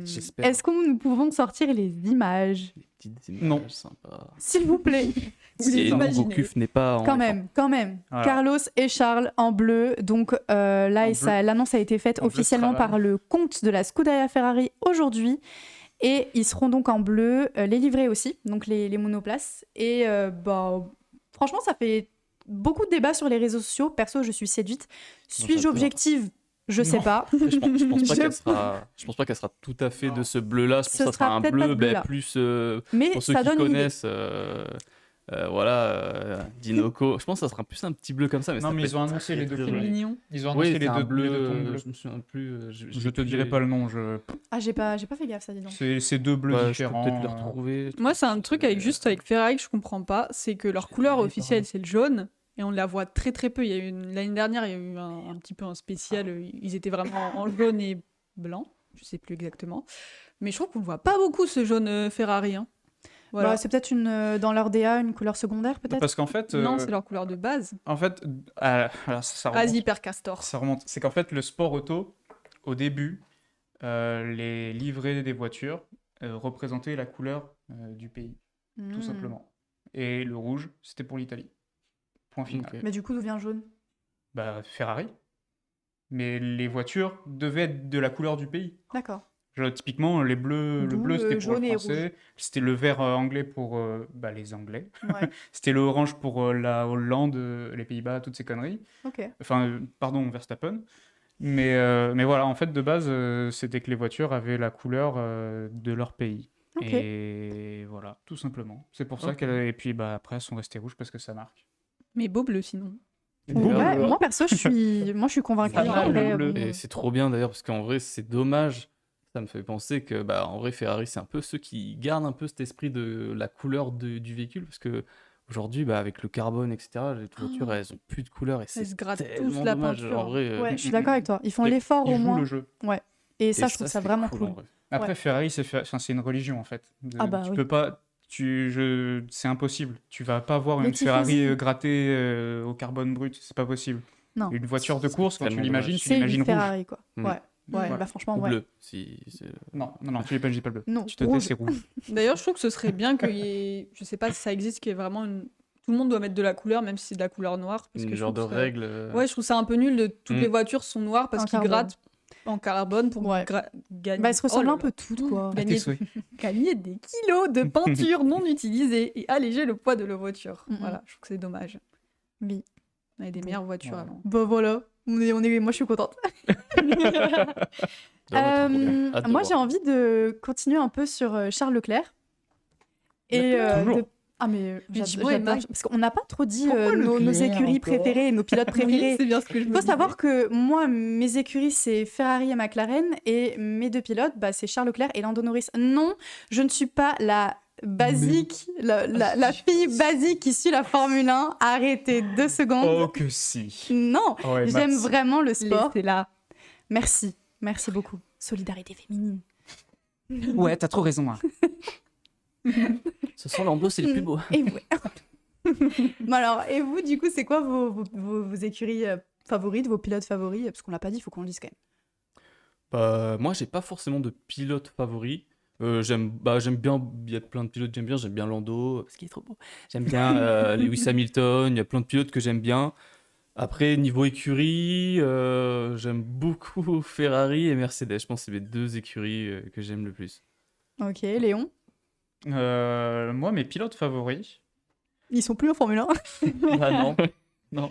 J'espère. Est-ce que nous pouvons sortir les images? Les petites images sympas. S'il vous plaît. Vous les Et non, imaginez. Goku n'est pas en Quand F1. même. Voilà. Carlos et Charles en bleu. Donc là, En l'annonce a été faite En bleu de officiellement travail. par le compte de la Scuderia Ferrari aujourd'hui. Et ils seront donc en bleu, les livrets aussi, donc les monoplaces. Et franchement, ça fait beaucoup de débats sur les réseaux sociaux. Perso, je suis séduite. Suis-je j'adore. objective? Je sais Non. pas. Après, je pense pas Je- je pense pas qu'elle sera tout à fait de ce bleu-là. Je pense Ce que ça sera sera un peut-être pas bleu ce bleu-là. plus Mais pour ceux ça qui donne une idée. connaissent. Dinoco. Je pense que ça sera plus un petit bleu comme ça. Mais Non, ça mais peut ils ont être annoncé très, les deux très C'est bleus. joli. mignon. Ils ont Oui, annoncé c'est les un deux bleu. tons bleus. Je me souviens plus. Je te dirai pas le nom. Ah, j'ai pas fait gaffe, ça, dis donc. C'est deux bleus Je peux différents. peut-être le retrouver. Moi, c'est un truc avec Ferrari que je comprends pas, c'est que leur couleur officielle, c'est le jaune, et on la voit très très peu. L'année dernière, il y a eu un petit peu un spécial, ils étaient vraiment en jaune et blanc, je sais plus exactement. Mais je trouve qu'on le voit pas beaucoup, ce jaune Ferrari. Hein. Voilà. Bah, c'est peut-être dans leur DA une couleur secondaire, peut-être. Parce qu'en fait, Non, c'est leur couleur de base. alors ça remonte. Vas-y, Père Castor. Ça remonte. C'est qu'en fait, le sport auto, au début, les livrets des voitures représentaient la couleur du pays, tout Hmm. simplement. Et le rouge, c'était pour l'Italie. Point final. Ok. Mais du coup, d'où vient le jaune? Bah, Ferrari. Mais les voitures devaient être de la couleur du pays. D'accord. Genre, typiquement, le D'où bleu, le c'était pour jaune les et Français. C'était le vert anglais pour les Anglais. Ouais. C'était le orange pour la Hollande, les Pays-Bas, toutes ces conneries. Ok. Enfin, pardon, Verstappen. Mais voilà, en fait, de base, c'était que les voitures avaient la couleur de leur pays. Ok. Et voilà, tout simplement. C'est pour ça Ok. Et puis, après, elles sont restées rouges parce que ça marque. Mais beau bleu, sinon. Ouais, moi, perso, je suis convaincue. Pas mal, Après, le bleu. bon, Et c'est trop bien d'ailleurs parce qu'en vrai c'est dommage. Ça me fait penser que en vrai Ferrari c'est un peu ceux qui gardent un peu cet esprit de la couleur du véhicule parce que aujourd'hui avec le carbone etc les voitures elles ont plus de couleur et c'est Elles se grattent tellement tous la dommage. peinture. En vrai, ouais, je suis d'accord avec toi. Ils font l'effort Ils au jouent moins. le jeu. Et ça, je trouve ça c'est vraiment en cool. vrai. Après, Ouais. Ferrari, c'est une religion, en fait. Ah bah tu oui. peux pas... C'est impossible. Tu vas pas voir Les une Ferrari tifosi. grattée au carbone brut. C'est pas possible. Non. Une voiture de C'est course, quand tu tellement l'imagines, dommage. tu C'est l'imagines une rouge. Ferrari, quoi. Mm. Ouais. Ouais, Ouais. bah franchement, Ou ouais. bleu si Non, tu l'imagines pas le bleu. Non, Tu te tais, rouge. c'est rouge. D'ailleurs, je trouve que ce serait bien qu'il y ait. Je sais pas si ça existe, qu'il y ait vraiment une. Tout le monde doit mettre de la couleur, même si c'est de la couleur noire. Parce une que je genre de trouve ça- règle. Ouais, je trouve ça un peu nul de toutes Mm. les voitures sont noires parce En qu'ils carbone. grattent en carbone pour Ouais. gagner. Bah, elles se ressemblent Oh là un peu toutes, quoi. À Gagner, tes souhaits. gagner des kilos de peinture non utilisée et alléger le poids de la voiture. Mhm. Voilà, je trouve que c'est dommage. Oui. On avait des meilleures voitures Ouais. avant. Bah voilà. Moi, je suis contente. Moi, j'ai envie de continuer un peu sur Charles Leclerc. Toujours. Ah, mais Mais j'adore, Thibaut et j'adore. Max. Parce qu'on n'a pas trop dit Pourquoi nos Leclerc écuries encore préférées, nos pilotes préférés. C'est bien ce que je Il me faut disais. savoir que moi, mes écuries, c'est Ferrari et McLaren, et mes deux pilotes, c'est Charles Leclerc et Lando Norris. Non, je ne suis pas la basique, la fille basique qui suit la Formule 1. Arrêtez 2 secondes. Oh que si. Non, Ouais, j'aime Max. vraiment le sport. C'est là. Merci, merci beaucoup. Solidarité féminine. Ouais, t'as trop raison. Hein. Ce sont Lando c'est le plus beau. Et vous Bon alors, et vous, du coup, c'est quoi vos écuries favorites, vos pilotes favoris? Parce qu'on l'a pas dit, il faut qu'on le dise quand même. Moi, j'ai pas forcément de pilote favori. J'aime bien, il y a plein de pilotes que j'aime bien. J'aime bien Lando, parce qu'il est trop beau. J'aime bien Lewis Hamilton, il y a plein de pilotes que j'aime bien. Après, niveau écurie, j'aime beaucoup Ferrari et Mercedes. Je pense que c'est mes deux écuries que j'aime le plus. Ok, Léon? Moi, mes pilotes favoris. Ils sont plus en Formule 1. Ah non. Non.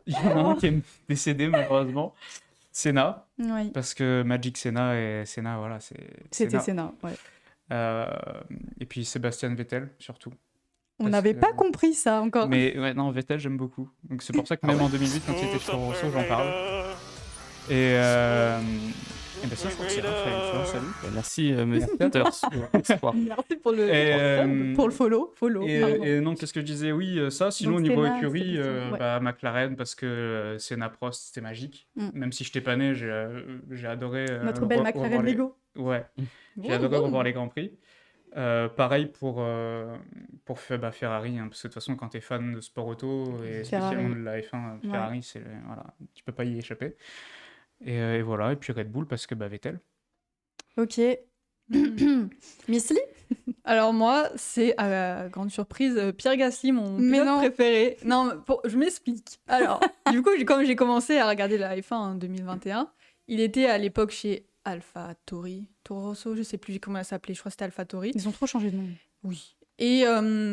Il y en a un qui est décédé, malheureusement. Senna. Oui. Parce que Magic Senna et Senna, voilà, c'est. C'était Senna. Senna, ouais. Et puis Sébastien Vettel, surtout. On Parce n'avait que- pas compris ça encore. Mais ouais, non, Vettel, j'aime beaucoup. Donc c'est pour ça que même en 2008, quand il était sur Rosso, j'en parle. Et ben ça, je crois que c'est Raphaël, tu vois, salut. Merci, mes spectateurs. Espoir. Merci pour le, Et, Pour le follow. follow. Et, pardon. et non, qu'est-ce que je disais? Oui, ça. Sinon, Donc, niveau Senna, écurie, Sébastien, ouais. McLaren, parce que Senna Prost, c'était magique. Mm. Même si je n'étais pas né, j'ai adoré. Notre belle revoir McLaren les- Lego. Ouais, j'ai Bon, adoré bon. revoir les Grands Prix. Pareil pour Ferrari, hein, parce que de toute façon, quand tu es fan de sport auto, et Ferrari. spécialement de la F1, Ferrari, voilà, tu peux pas y échapper. Et voilà, et puis Red Bull, parce que Vettel. Ok. Miss Lee? Alors moi, c'est à la grande surprise Pierre Gasly, mon Mais pilote non. préféré. Non, je m'explique. Alors, du coup, comme j'ai commencé à regarder la F1 en 2021, il était à l'époque chez AlphaTauri, Toro Rosso, je sais plus comment elle s'appelait, je crois que c'était AlphaTauri. Ils ont trop changé de nom. Oui. Et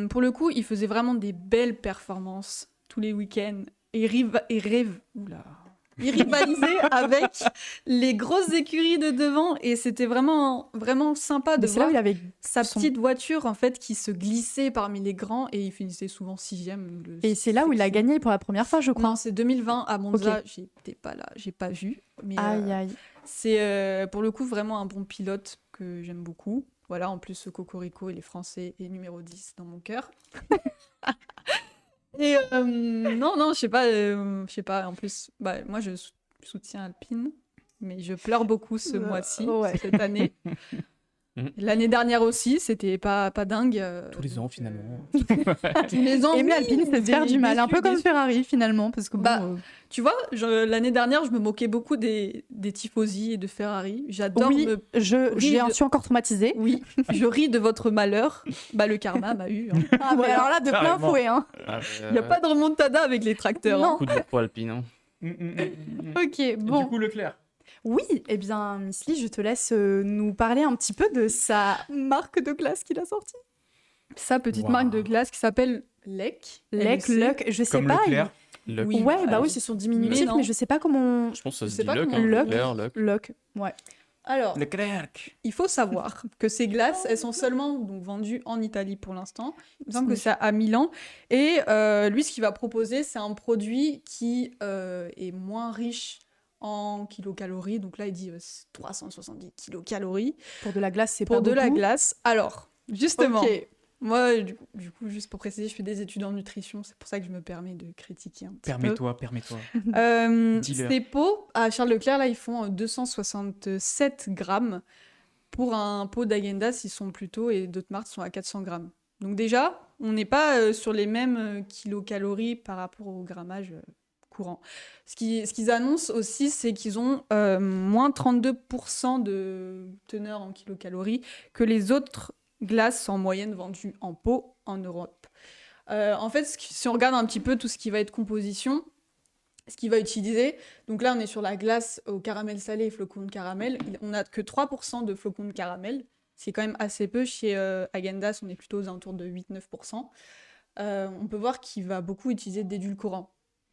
pour le coup, il faisait vraiment des belles performances tous les week-ends. Et il rivalisait avec les grosses écuries de devant. Et c'était vraiment, vraiment sympa de Mais c'est là voir où il avait sa son- petite voiture, en fait, qui se glissait parmi les grands. Et il finissait souvent 6e. Et c'est là où il a gagné pour la première fois, je crois. Non, c'est 2020 à Monza. Ok. J'étais pas là, j'ai pas vu. Mais Aïe, aïe. c'est pour le coup vraiment un bon pilote que j'aime beaucoup. Voilà, en plus, Cocorico, il est français et numéro 10 dans mon cœur. Et non, je sais pas. En plus, bah, moi, je soutiens Alpine, mais je pleure beaucoup ce mois-ci, ouais. cette année. L'année dernière aussi, c'était pas dingue. Tous les ans, finalement. Tous les ans, Aimer oui, Alpine, c'est faire du mal. Un peu comme Ferrari, finalement. Parce que bon, Bah, tu vois, l'année dernière, je me moquais beaucoup des tifosi et de Ferrari. J'adore oui, me... j'en suis encore traumatisée. Oui, je ris de votre malheur. Bah, le karma m'a eu. Hein. Ah, mais Voilà. alors là, de plein Carrément. fouet. Hein. Il n'y a pas de remontada avec les tracteurs. Non. hein. Coup de pour Alpine. Hein. Ok, Et bon. du coup, Leclerc. Oui, eh bien, Miss Lee, je te laisse nous parler un petit peu de sa marque de glace qu'il a sortie. Sa petite Wow. marque de glace qui s'appelle Lec. Lec, LEC. Luck, je sais Comme pas. Leclerc. Luck. Oui. Ouais, bah oui, c'est son diminutif, Mais non. mais je sais pas comment. Je pense que Je ça sais se dit pas Luck. comment Hein. Luck. Leclerc, Luck. Luck, ouais. Alors, Leclerc. il faut savoir que ces glaces, elles sont seulement donc, vendues en Italie pour l'instant. Il me semble que c'est à Milan. Et lui, ce qu'il va proposer, c'est un produit qui est moins riche en kilocalories. Donc là, il dit 370 kilocalories Pour de la glace, c'est pour pas de la beaucoup. glace. Alors, justement, Ok. moi, du coup, juste pour préciser, je fais des études en nutrition. C'est pour ça que je me permets de critiquer un petit peu. Permets-toi. Dis-leur. Ces pots, à Charles Leclerc, là, ils font 267 grammes. Pour un pot d'Agendas, ils sont plutôt, et d'autres marques sont à 400 grammes. Donc déjà, on n'est pas sur les mêmes kilocalories par rapport au grammage courant. Ce qu'ils annoncent aussi, c'est qu'ils ont moins 32% de teneur en kilocalories que les autres glaces en moyenne vendues en pot en Europe. En fait, si on regarde un petit peu tout ce qui va être composition, ce qu'il va utiliser, donc là on est sur la glace au caramel salé et flocons de caramel, on n'a que 3% de flocons de caramel, c'est quand même assez peu. Chez Häagen-Dazs, on est plutôt aux alentours de 8-9%. On peut voir qu'il va beaucoup utiliser d'édulcorants.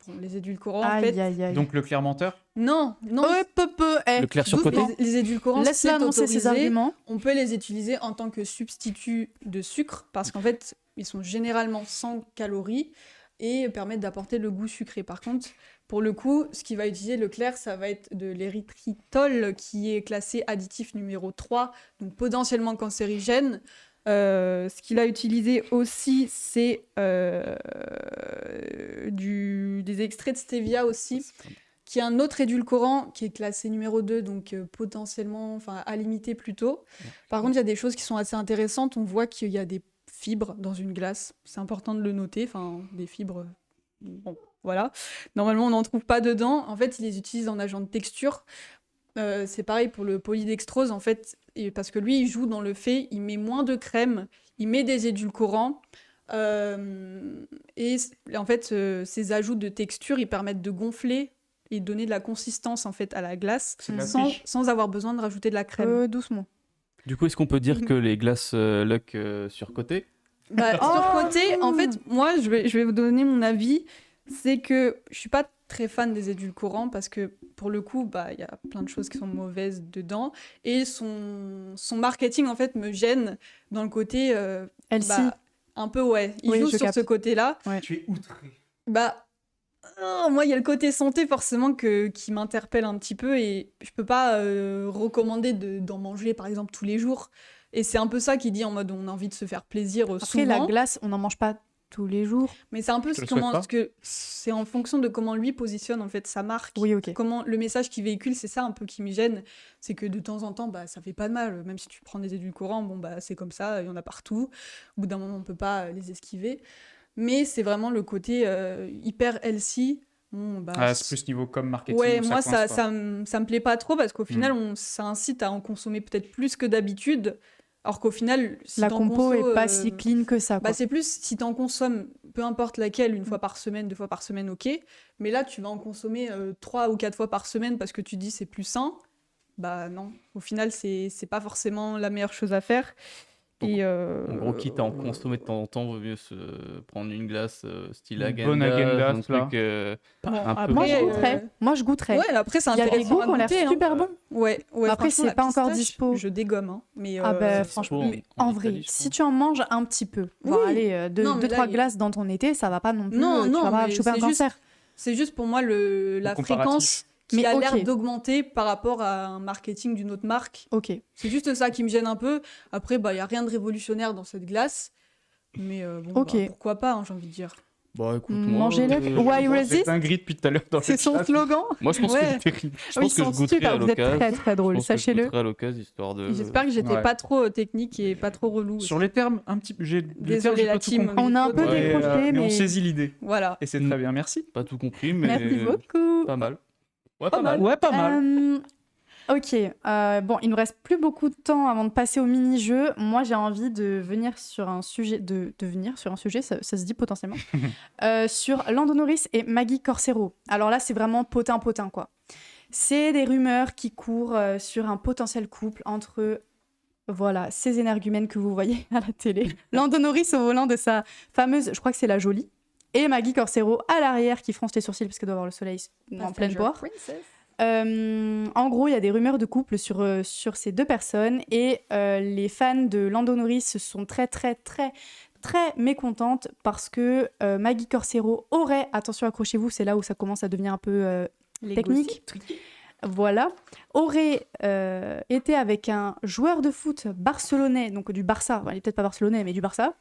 Bon, les édulcorants, en Aïe, fait... aïe, aïe. Donc Leclerc menteur. Non, Leclerc surcoté. les édulcorants, Laisse-le c'est annoncer ses autorisé. arguments. On peut les utiliser en tant que substitut de sucre parce qu'en fait, ils sont généralement sans calories et permettent d'apporter le goût sucré. Par contre, pour le coup, ce qu'il va utiliser Leclerc, ça va être de l'érythritol qui est classé additif numéro 3, donc potentiellement cancérigène. Ce qu'il a utilisé aussi, c'est des extraits de stevia aussi, qui est un autre édulcorant qui est classé numéro 2, donc potentiellement, enfin à limiter plutôt. Par contre, il y a des choses qui sont assez intéressantes. On voit qu'il y a des fibres dans une glace. C'est important de le noter, enfin des fibres... Bon, voilà. Normalement, on n'en trouve pas dedans. En fait, ils les utilisent en agent de texture. C'est pareil pour le polydextrose, en fait, parce que lui, il joue dans le fait, il met moins de crème, il met des édulcorants, et en fait, ces ajouts de texture, ils permettent de gonfler et donner de la consistance, en fait, à la glace, C'est de la sans, triche. sans avoir besoin de rajouter de la crème. Doucement. Du coup, est-ce qu'on peut dire que les glaces Luck surcotées? Bah, surcoté, en fait, moi, je vais vous donner mon avis, c'est que je suis pas très fan des édulcorants parce que pour le coup, bah, y a plein de choses qui sont mauvaises dedans et son marketing en fait me gêne dans le côté Elsie. bah, un peu ouais, il Oui, joue je sur capte. ce côté-là. Tu es outré. Bah moi il y a le côté santé forcément qui m'interpelle un petit peu et je peux pas recommander d'en manger par exemple tous les jours et c'est un peu ça qu'il dit en mode on a envie de se faire plaisir Après, souvent. la glace, on n'en mange pas tous les jours. Mais c'est un peu Je le souhaite pas. ce que c'est en fonction de comment lui positionne en fait sa marque. Oui, ok. Comment le message qu'il véhicule, c'est ça un peu qui me gêne, c'est que de temps en temps bah ça fait pas de mal, même si tu prends des édulcorants, bon bah c'est comme ça, il y en a partout. Au bout d'un moment, on peut pas les esquiver. Mais c'est vraiment le côté hyper healthy. Bon, bah, Ah, c'est plus niveau com marketing. ouais, où moi coince pas. ça me plaît pas trop parce qu'au final ça incite à en consommer peut-être plus que d'habitude. Alors qu'au final, si La t'en compo conso, est pas si clean que ça, quoi. bah, c'est plus si t'en consommes, peu importe laquelle, une fois par semaine, 2 fois par semaine, ok. Mais là, tu vas en consommer 3 ou 4 fois par semaine parce que tu dis c'est plus sain. Bah non, au final, c'est pas forcément la meilleure chose à faire. Et En gros, quitte à en consommer de temps en temps, vaut mieux se prendre une glace style Une Häagen-Dazs, bonne Häagen-Dazs, un truc bon, un peu Moi, je après, goûterais. Moi, je goûterais. ouais, après, c'est Il y a des intéressant goûts à qui ont l'air goûter, hein. super bons. Ouais, Après, franchement, c'est la pas encore pistache, dispo. Je dégomme, hein. Mais Ah bah c'est franchement, dispo mais en en vrai, Italie, je si crois. tu en manges un petit peu, Oui. allez, Non, mais là, 2-3 il- glaces dans ton été, ça va pas non plus, Non, tu non, vas pas mais choper un c'est juste- cancer. c'est juste pour moi la comparatif. fréquence qui Mais a ok. l'air d'augmenter par rapport à un marketing d'une autre marque. Ok. C'est juste ça qui me gêne un peu. Après, bah, il n'y a rien de révolutionnaire dans cette glace. Mais bon, Ok. bah, pourquoi pas, hein, j'ai envie de dire. Bah écoute, moi, Mangez-le. Why C'est resist? dinguerie depuis tout à l'heure dans le C'est son chat. slogan. moi je pense Ouais. que je Terrible. pense Ils que je sont goûterai à super, vous êtes l'occasion. très très drôle, Je pense que je sachez-le. goûterai à l'occasion histoire de. J'espère que j'étais Ouais. pas trop technique et pas trop relou. Sur les termes, un petit le terme, Désolée, j'ai la pas tout team. compris. On a un peu Ouais, décroché, mais on mais saisit l'idée. Voilà. Et c'est très bien, merci. Pas tout compris, mais merci beaucoup. pas mal. Ouais, pas mal. Ouais, pas mal. Ok, bon, il nous reste plus beaucoup de temps avant de passer au mini-jeu. Moi, j'ai envie de venir sur un sujet, ça se dit potentiellement, sur Lando Norris et Maggie Corsero. Alors là, c'est vraiment potin, quoi. C'est des rumeurs qui courent sur un potentiel couple entre, voilà, ces énergumènes que vous voyez à la télé. Lando Norris au volant de sa fameuse, je crois que c'est la Jolie, et Maggie Corsero à l'arrière qui fronce les sourcils parce qu'elle doit avoir le soleil en pleine poire. En gros, il y a des rumeurs de couple sur ces deux personnes et les fans de Lando Norris sont très mécontentes parce que Maggie Corsero aurait, attention accrochez-vous, c'est là où ça commence à devenir un peu technique, voilà, aurait été avec un joueur de foot barcelonais, donc du Barça, enfin, il est peut-être pas barcelonais mais du Barça,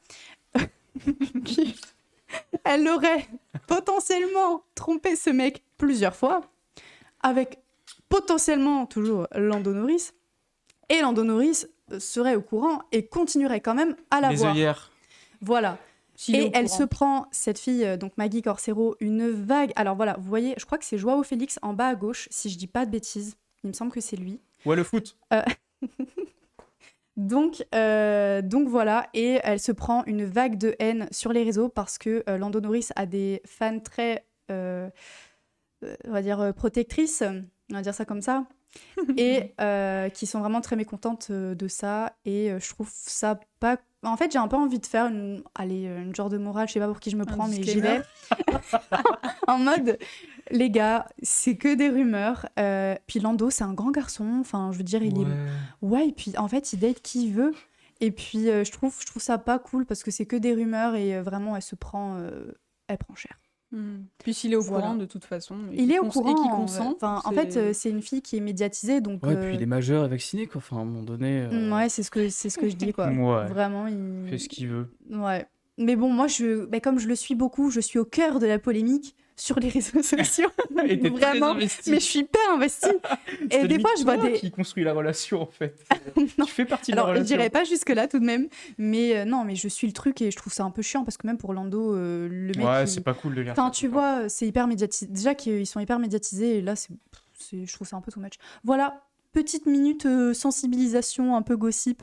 elle aurait potentiellement trompé ce mec plusieurs fois, avec potentiellement toujours Lando Norris. Et Lando Norris serait au courant et continuerait quand même à la Les voir. œillères. Voilà. S'il est Et au elle courant. se prend, cette fille, donc Maggie Corsero, une vague. Alors voilà, vous voyez, je crois que c'est Joao Félix en bas à gauche, si je dis pas de bêtises. Il me semble que c'est lui. Ouais, le foot. Donc voilà, et elle se prend une vague de haine sur les réseaux parce que Lando Norris a des fans très, on va dire, protectrices, on va dire ça comme ça, et qui sont vraiment très mécontentes de ça, et je trouve ça pas... En fait, j'ai un peu envie de faire une genre de morale, je sais pas pour qui je me prends, mais j'y vais. En mode, les gars, c'est que des rumeurs. Puis Lando, c'est un grand garçon. Enfin, je veux dire, il est... Ouais, et puis en fait, il date qui il veut. Et puis, je trouve ça pas cool parce que c'est que des rumeurs et vraiment, elle prend cher. Puis s'il est au Voilà. courant, de toute façon. Il est au courant. Et qu'il consent. Enfin, en fait, c'est une fille qui est médiatisée, donc... Ouais, puis il est majeur et vacciné, quoi. Enfin, à un moment donné. Ouais, c'est ce que je dis, quoi. Ouais. Vraiment, il... Fait ce qu'il veut. Ouais. Mais bon, moi, comme je le suis beaucoup, je suis au cœur de la polémique sur les réseaux sociaux. Et t'es très Vraiment. investi. Mais je suis hyper investie. Et C'est des fois, je vois toi des... qui construit la relation, en fait. Non. Tu fais partie de la Alors, je relation. dirais pas jusque-là tout de même. Mais non, mais je suis le truc et je trouve ça un peu chiant parce que même pour Lando, le mec... Ouais, il- c'est pas cool de lire Enfin, ça, tu c'est pas- vois, c'est hyper médiatisé. Déjà qu'ils sont hyper médiatisés et là, je trouve ça un peu too much. Voilà, petite minute sensibilisation, un peu gossip,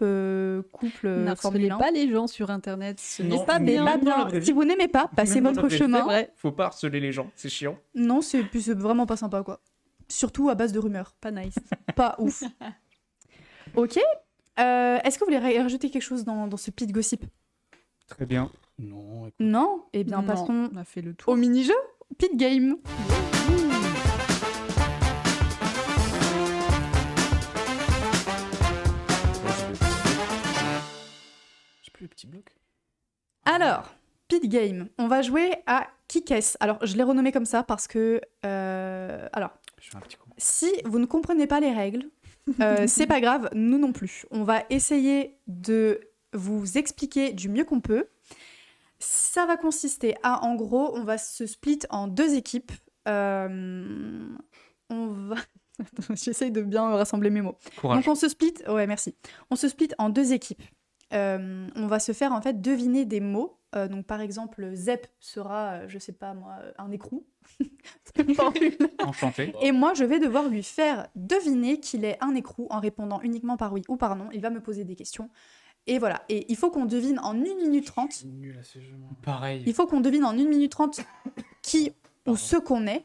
couple, Formule N'harcelez 1. pas les gens sur Internet. Ce Non, n'est pas mais bien. Pas Même dans la bien. vraie vie. Si vous n'aimez pas, passez Même dans la votre vraie vie, chemin. c'est vrai. Faut pas harceler les gens, c'est chiant. Non, c'est vraiment pas sympa, quoi. Surtout à base de rumeurs. Pas nice. Pas ouf. Ok. Est-ce que vous voulez rajouter quelque chose dans ce pit gossip? Très bien. Non, écoute. Non. Eh bien, Non, passons on a fait le tour. au mini-jeu. Pit game. J'ai plus le petit bloc. Alors, pit game. On va jouer à Kick-Ass. Alors, je l'ai renommé comme ça parce que... alors, Je fais un petit coup. si vous ne comprenez pas les règles, c'est pas grave, nous non plus. On va essayer de vous expliquer du mieux qu'on peut. Ça va consister à, en gros, on va se split en deux équipes. On va... Attends, j'essaye de bien rassembler mes mots. Courage. Donc on se split, ouais merci. On se split en deux équipes. On va se faire en fait deviner des mots. Donc par exemple, Zep sera, je sais pas moi, un écrou. C'est une formule. Enchanté. Et moi, je vais devoir lui faire deviner qu'il est un écrou en répondant uniquement par oui ou par non. Il va me poser des questions. Et voilà. Et il faut qu'on devine en 1 minute 30. Nul à ces jeux, moi. Pareil. Il faut qu'on devine en 1 minute 30 qui ou ce qu'on est.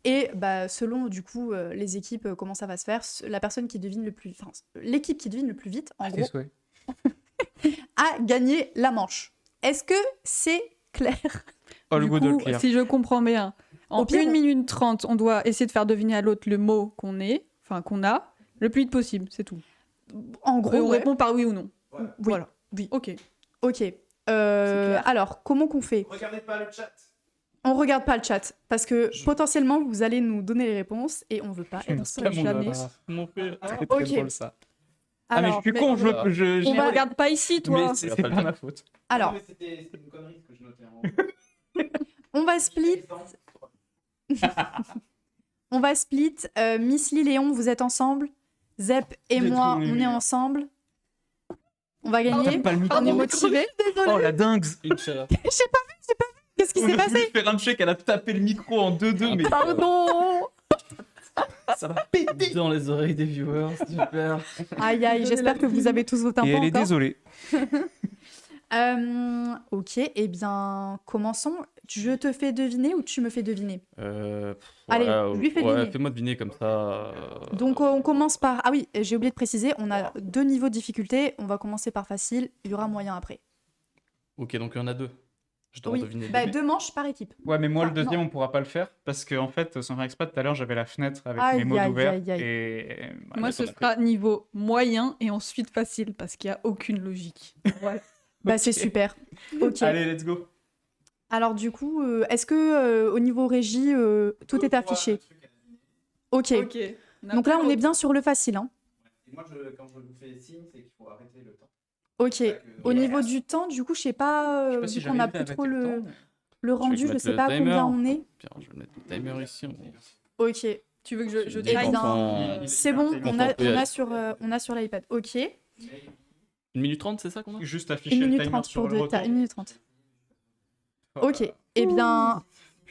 Et bah, selon du coup les équipes, comment ça va se faire, la personne qui devine le plus, enfin l'équipe qui devine le plus vite, en gros, a gagné la manche. Est-ce que c'est clair? Oh, le Du good coup, old clear. si je comprends bien, en Au pire, 1 minute 30, on doit essayer de faire deviner à l'autre le mot qu'on a, le plus vite possible, c'est tout. En Et gros, on ouais. répond par oui ou non. Oui. Voilà. Oui. Ok. Ok. clair. Alors, comment qu'on fait? Regardez pas le chat. On regarde pas le chat parce que potentiellement vous allez nous donner les réponses et on veut pas être seul jamais. Mon père. Très Ok. drôle ça. Ah, mais je Alors, suis con, On va- regarde pas ici, toi. Mais c'est pas ma faute. alors, C'était une connerie ce que je notais. on va split. On va split. Miss Lee, Léon, vous êtes ensemble. Zep et Vous êtes moi, trop on est nuls. ensemble. On va gagner. T'as pas le micro. On est motivé. Oh la dingue. Une chaleur. Qu'est-ce qui s'est passé? faire un check, elle a tapé le micro en 2-2, mais Pardon. ça va péter. Dans les oreilles des viewers, super. Aïe aïe, j'espère que vous avez tous vos Et tympans elle est encore. désolée. Ok, eh bien, commençons. Je te fais deviner ou tu me fais deviner? Allez, lui fais deviner. Fais-moi deviner comme ça. Donc on commence par... Ah oui, j'ai oublié de préciser, on a 2 niveaux de difficulté. On va commencer par facile, il y aura moyen après. Ok, donc il y en a 2. Je dois Oui, deviner. bah, 2 manches par équipe. Ouais, mais moi, le Ah, deuxième, non. on pourra pas le faire parce que, en fait, sans faire exprès, tout à l'heure, j'avais la fenêtre avec Aïe, mes mots aïe, ouverts. aïe, aïe. Et Moi, ce sera niveau moyen et ensuite facile parce qu'il n'y a aucune logique. Voilà. Bah c'est super. Ok. allez, let's go. Alors du coup, est-ce que au niveau régie, tout est affiché? Ok. Ok. Donc là, on est bien sur le facile. Hein. Et moi, quand je vous fais signe, c'est qu'il faut arrêter le temps. Ok. Au niveau du temps, du coup, je sais pas, Je sais pas vu si qu'on n'a j'arrive plus à trop arrêter le, temps, mais- le rendu, je mettre sais le pas timer. combien on est. Pierre, je vais mettre le timer ici. Ok. Tu veux que je Eh Eh time bien, c'est bon, on peut y aller. on a sur l'iPad. Ok. 1 minute 30, c'est ça qu'on a Juste afficher 1 le minute timer 30 sur pour le deux. retour. T'as 1 minute 30. Ok. Eh bien,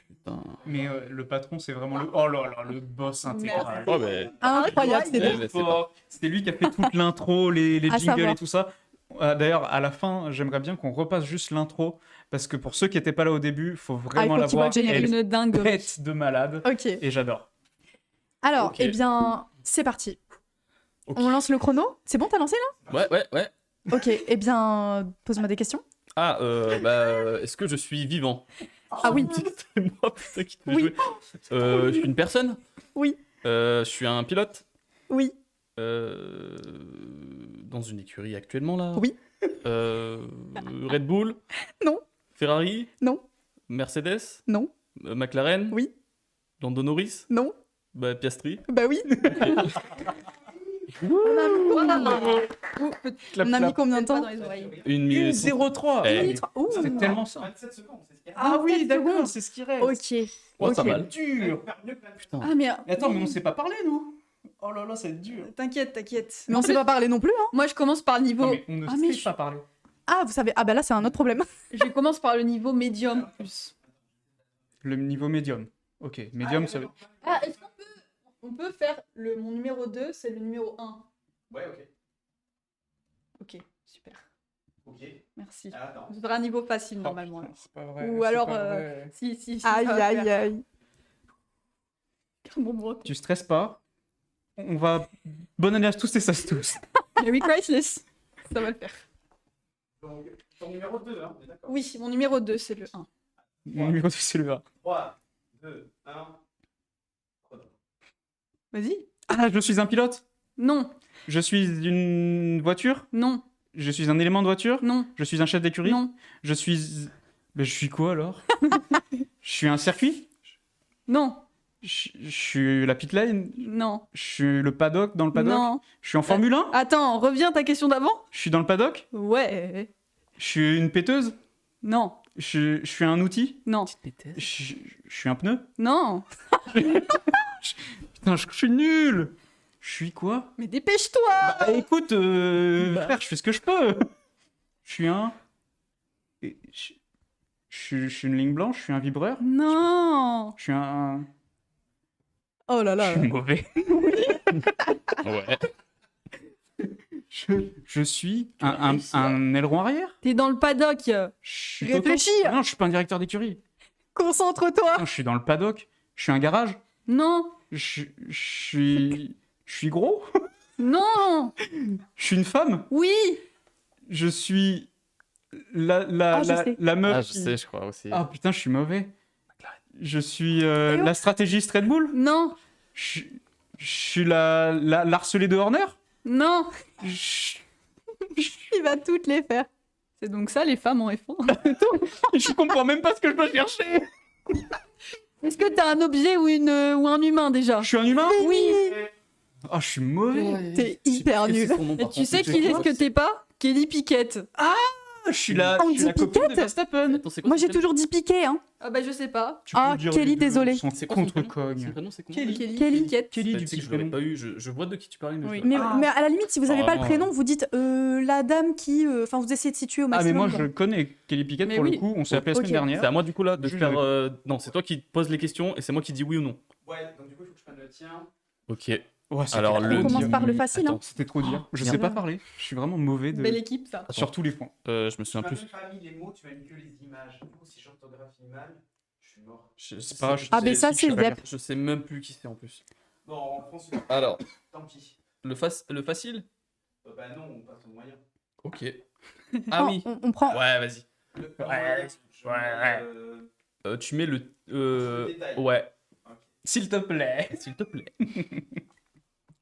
Putain. Mais le patron, c'est vraiment le... Oh là là, le boss intégral. Oh, mais. incroyable, c'est Ouais, bon. mais c'est Fort. C'était lui qui a fait toute l'intro, les À jingles savoir. et tout ça. D'ailleurs, à la fin, j'aimerais bien qu'on repasse juste l'intro, parce que pour ceux qui n'étaient pas là au début, il faut vraiment faut la qu'il voit voir. le générique. Elle une dinguerie. pète de malade, Ok. et j'adore. Alors, Ok. eh bien, c'est parti. Ok. On lance le chrono. C'est bon, t'as lancé là? Ouais. Ok. Eh bien, pose-moi des questions. Ah, est-ce que je suis vivant? Ah oui. C'est moi, putain, qui te Oui. jouer. Je suis une personne? Oui. Je suis un pilote? Oui. Dans une écurie actuellement, là? Oui. Red Bull? Non. Ferrari? Non. Mercedes? Non. McLaren? Oui. Lando Norris? Non. Bah, Piastri? Bah oui. On a mis combien de temps? dans les oreilles. Une minute. 0,3 Eh, Ouh. C'est tellement ça. 27 secondes, c'est ce qu'il y a. Ah oui, 27 d'accord, secondes. c'est ce qui reste. Ok. Oh, ça Ok. va. Dur. Putain. Ah, mais Mais attends, mais on sait pas parler, nous. Oh là là, c'est dur. t'inquiète. Mais on sait pas parler non plus. Hein. Moi, je commence par le niveau. Non, mais on ne Ah, mais sait pas parler. Ah, vous savez. Ah bah là, c'est un autre problème. Je commence par le niveau médium plus. Le niveau médium. Ok, médium, ça veut... Ah, est-ce qu'on peut faire mon numéro 2, c'est le numéro 1. Ouais, ok. Ok, super. Ok. Merci. Ah, attends. Ce sera un niveau facile normalement. Oh, alors. putain, c'est pas vrai. Ou c'est alors, pas vrai. Si, Aïe, ça va aïe, faire. aïe. Mon bras. Tu stresses pas. On va... Bonne année à tous et ça se tous. Merry Christmas. Ça va le faire. Donc, ton numéro 2, hein, on est d'accord. Oui, mon numéro 2, c'est le 1. Mon numéro c'est le A. 3, 2, 1. Vas-y. Ah, je suis un pilote. Non, Je suis une voiture. non, Je suis un élément de voiture. non, Je suis un chef d'écurie. non, Je suis... Mais je suis quoi alors? Je suis un circuit. non, Je suis la pit lane. non, Je suis le paddock dans le paddock. non. Je suis en Formule 1. Attends, reviens à ta question d'avant. Je suis dans le paddock. Ouais. Je suis une péteuse. Non, Je suis un outil. non, Je suis un pneu. non. Putain, je suis nul. Je suis quoi? Mais dépêche-toi. Bah écoute, frère, je fais ce que je peux. Je suis un... Et je suis une ligne blanche, je suis un vibreur. Non. Je suis un... Oh là là. Je suis mauvais. Ouais. Je suis un aileron arrière. T'es dans le paddock. Je suis Réfléchis. Toto. Non, je suis pas un directeur d'écurie. Concentre-toi. Non, je suis dans le paddock. Je suis un garage. Non, Je suis gros. non, Je suis une femme. oui. Je suis Ah, je sais. la meuf Ah, je qui- sais, je crois aussi. Ah putain, je suis mauvais. Je suis la stratégiste Red Bull. Non, Je suis l'harcelé de Horner. non. Je Il va toutes les faire. C'est donc ça les femmes en F1. je comprends même pas ce que je dois chercher. Est-ce que t'as un objet ou un humain déjà? Je suis un humain. Oui. Oh, je suis mauvais. T'es hyper nul. Et tu sais qui est-ce que t'es pas? Kelly Piquet. Je suis la, On je suis la dit copine de Piquette. Verstappen. Attends, c'est quoi Moi son j'ai prénom toujours dit Piqué, hein. Ah bah je sais pas. Tu peux Ah, me dire Kelly, les deux, désolé. Son C'est quoi son prénom contre-cogne. Son prénom, c'est comment Kelly. Piquet. Kelly Bah, du tu sais que petit je l'avais prénom. pas eu, je vois de qui tu parlais, mais Oui. je... Mais à la limite, si vous avez pas le Vraiment, prénom, vous dites la dame qui. Enfin, vous essayez de situer au Ah, mais maximum. moi quoi. je connais Kelly Piquet Mais pour oui. le coup. On s'est appelé la Ok. semaine dernière. C'est à moi du coup là de Je faire... l'avais. Non, c'est toi qui poses les questions et c'est moi qui dis oui ou non. Ouais, donc du coup, il faut que je prenne le tien. Ok. Ouais, c'était Alors, trop le- On commence dur. par le facile, hein. Attends, C'était trop dur. Je Merde. sais pas parler. Je suis vraiment mauvais Belle équipe ça. sur tous les points. je me souviens plus. pas mis les mots, tu m'as mis que les images. Du coup, si j'orthographie mal, je suis mort. C'est pas grave, je Ah, mais ça, si je c'est sais pas Zep. lire. Je sais même plus qui c'est en plus. Non, en France, Alors, tant pis. le facile? Bah non, on passe au moyen. Ok. Ah Oh, oui. on prend. Ouais, vas-y. Tu mets le... Ouais. S'il te plaît. S'il te plaît.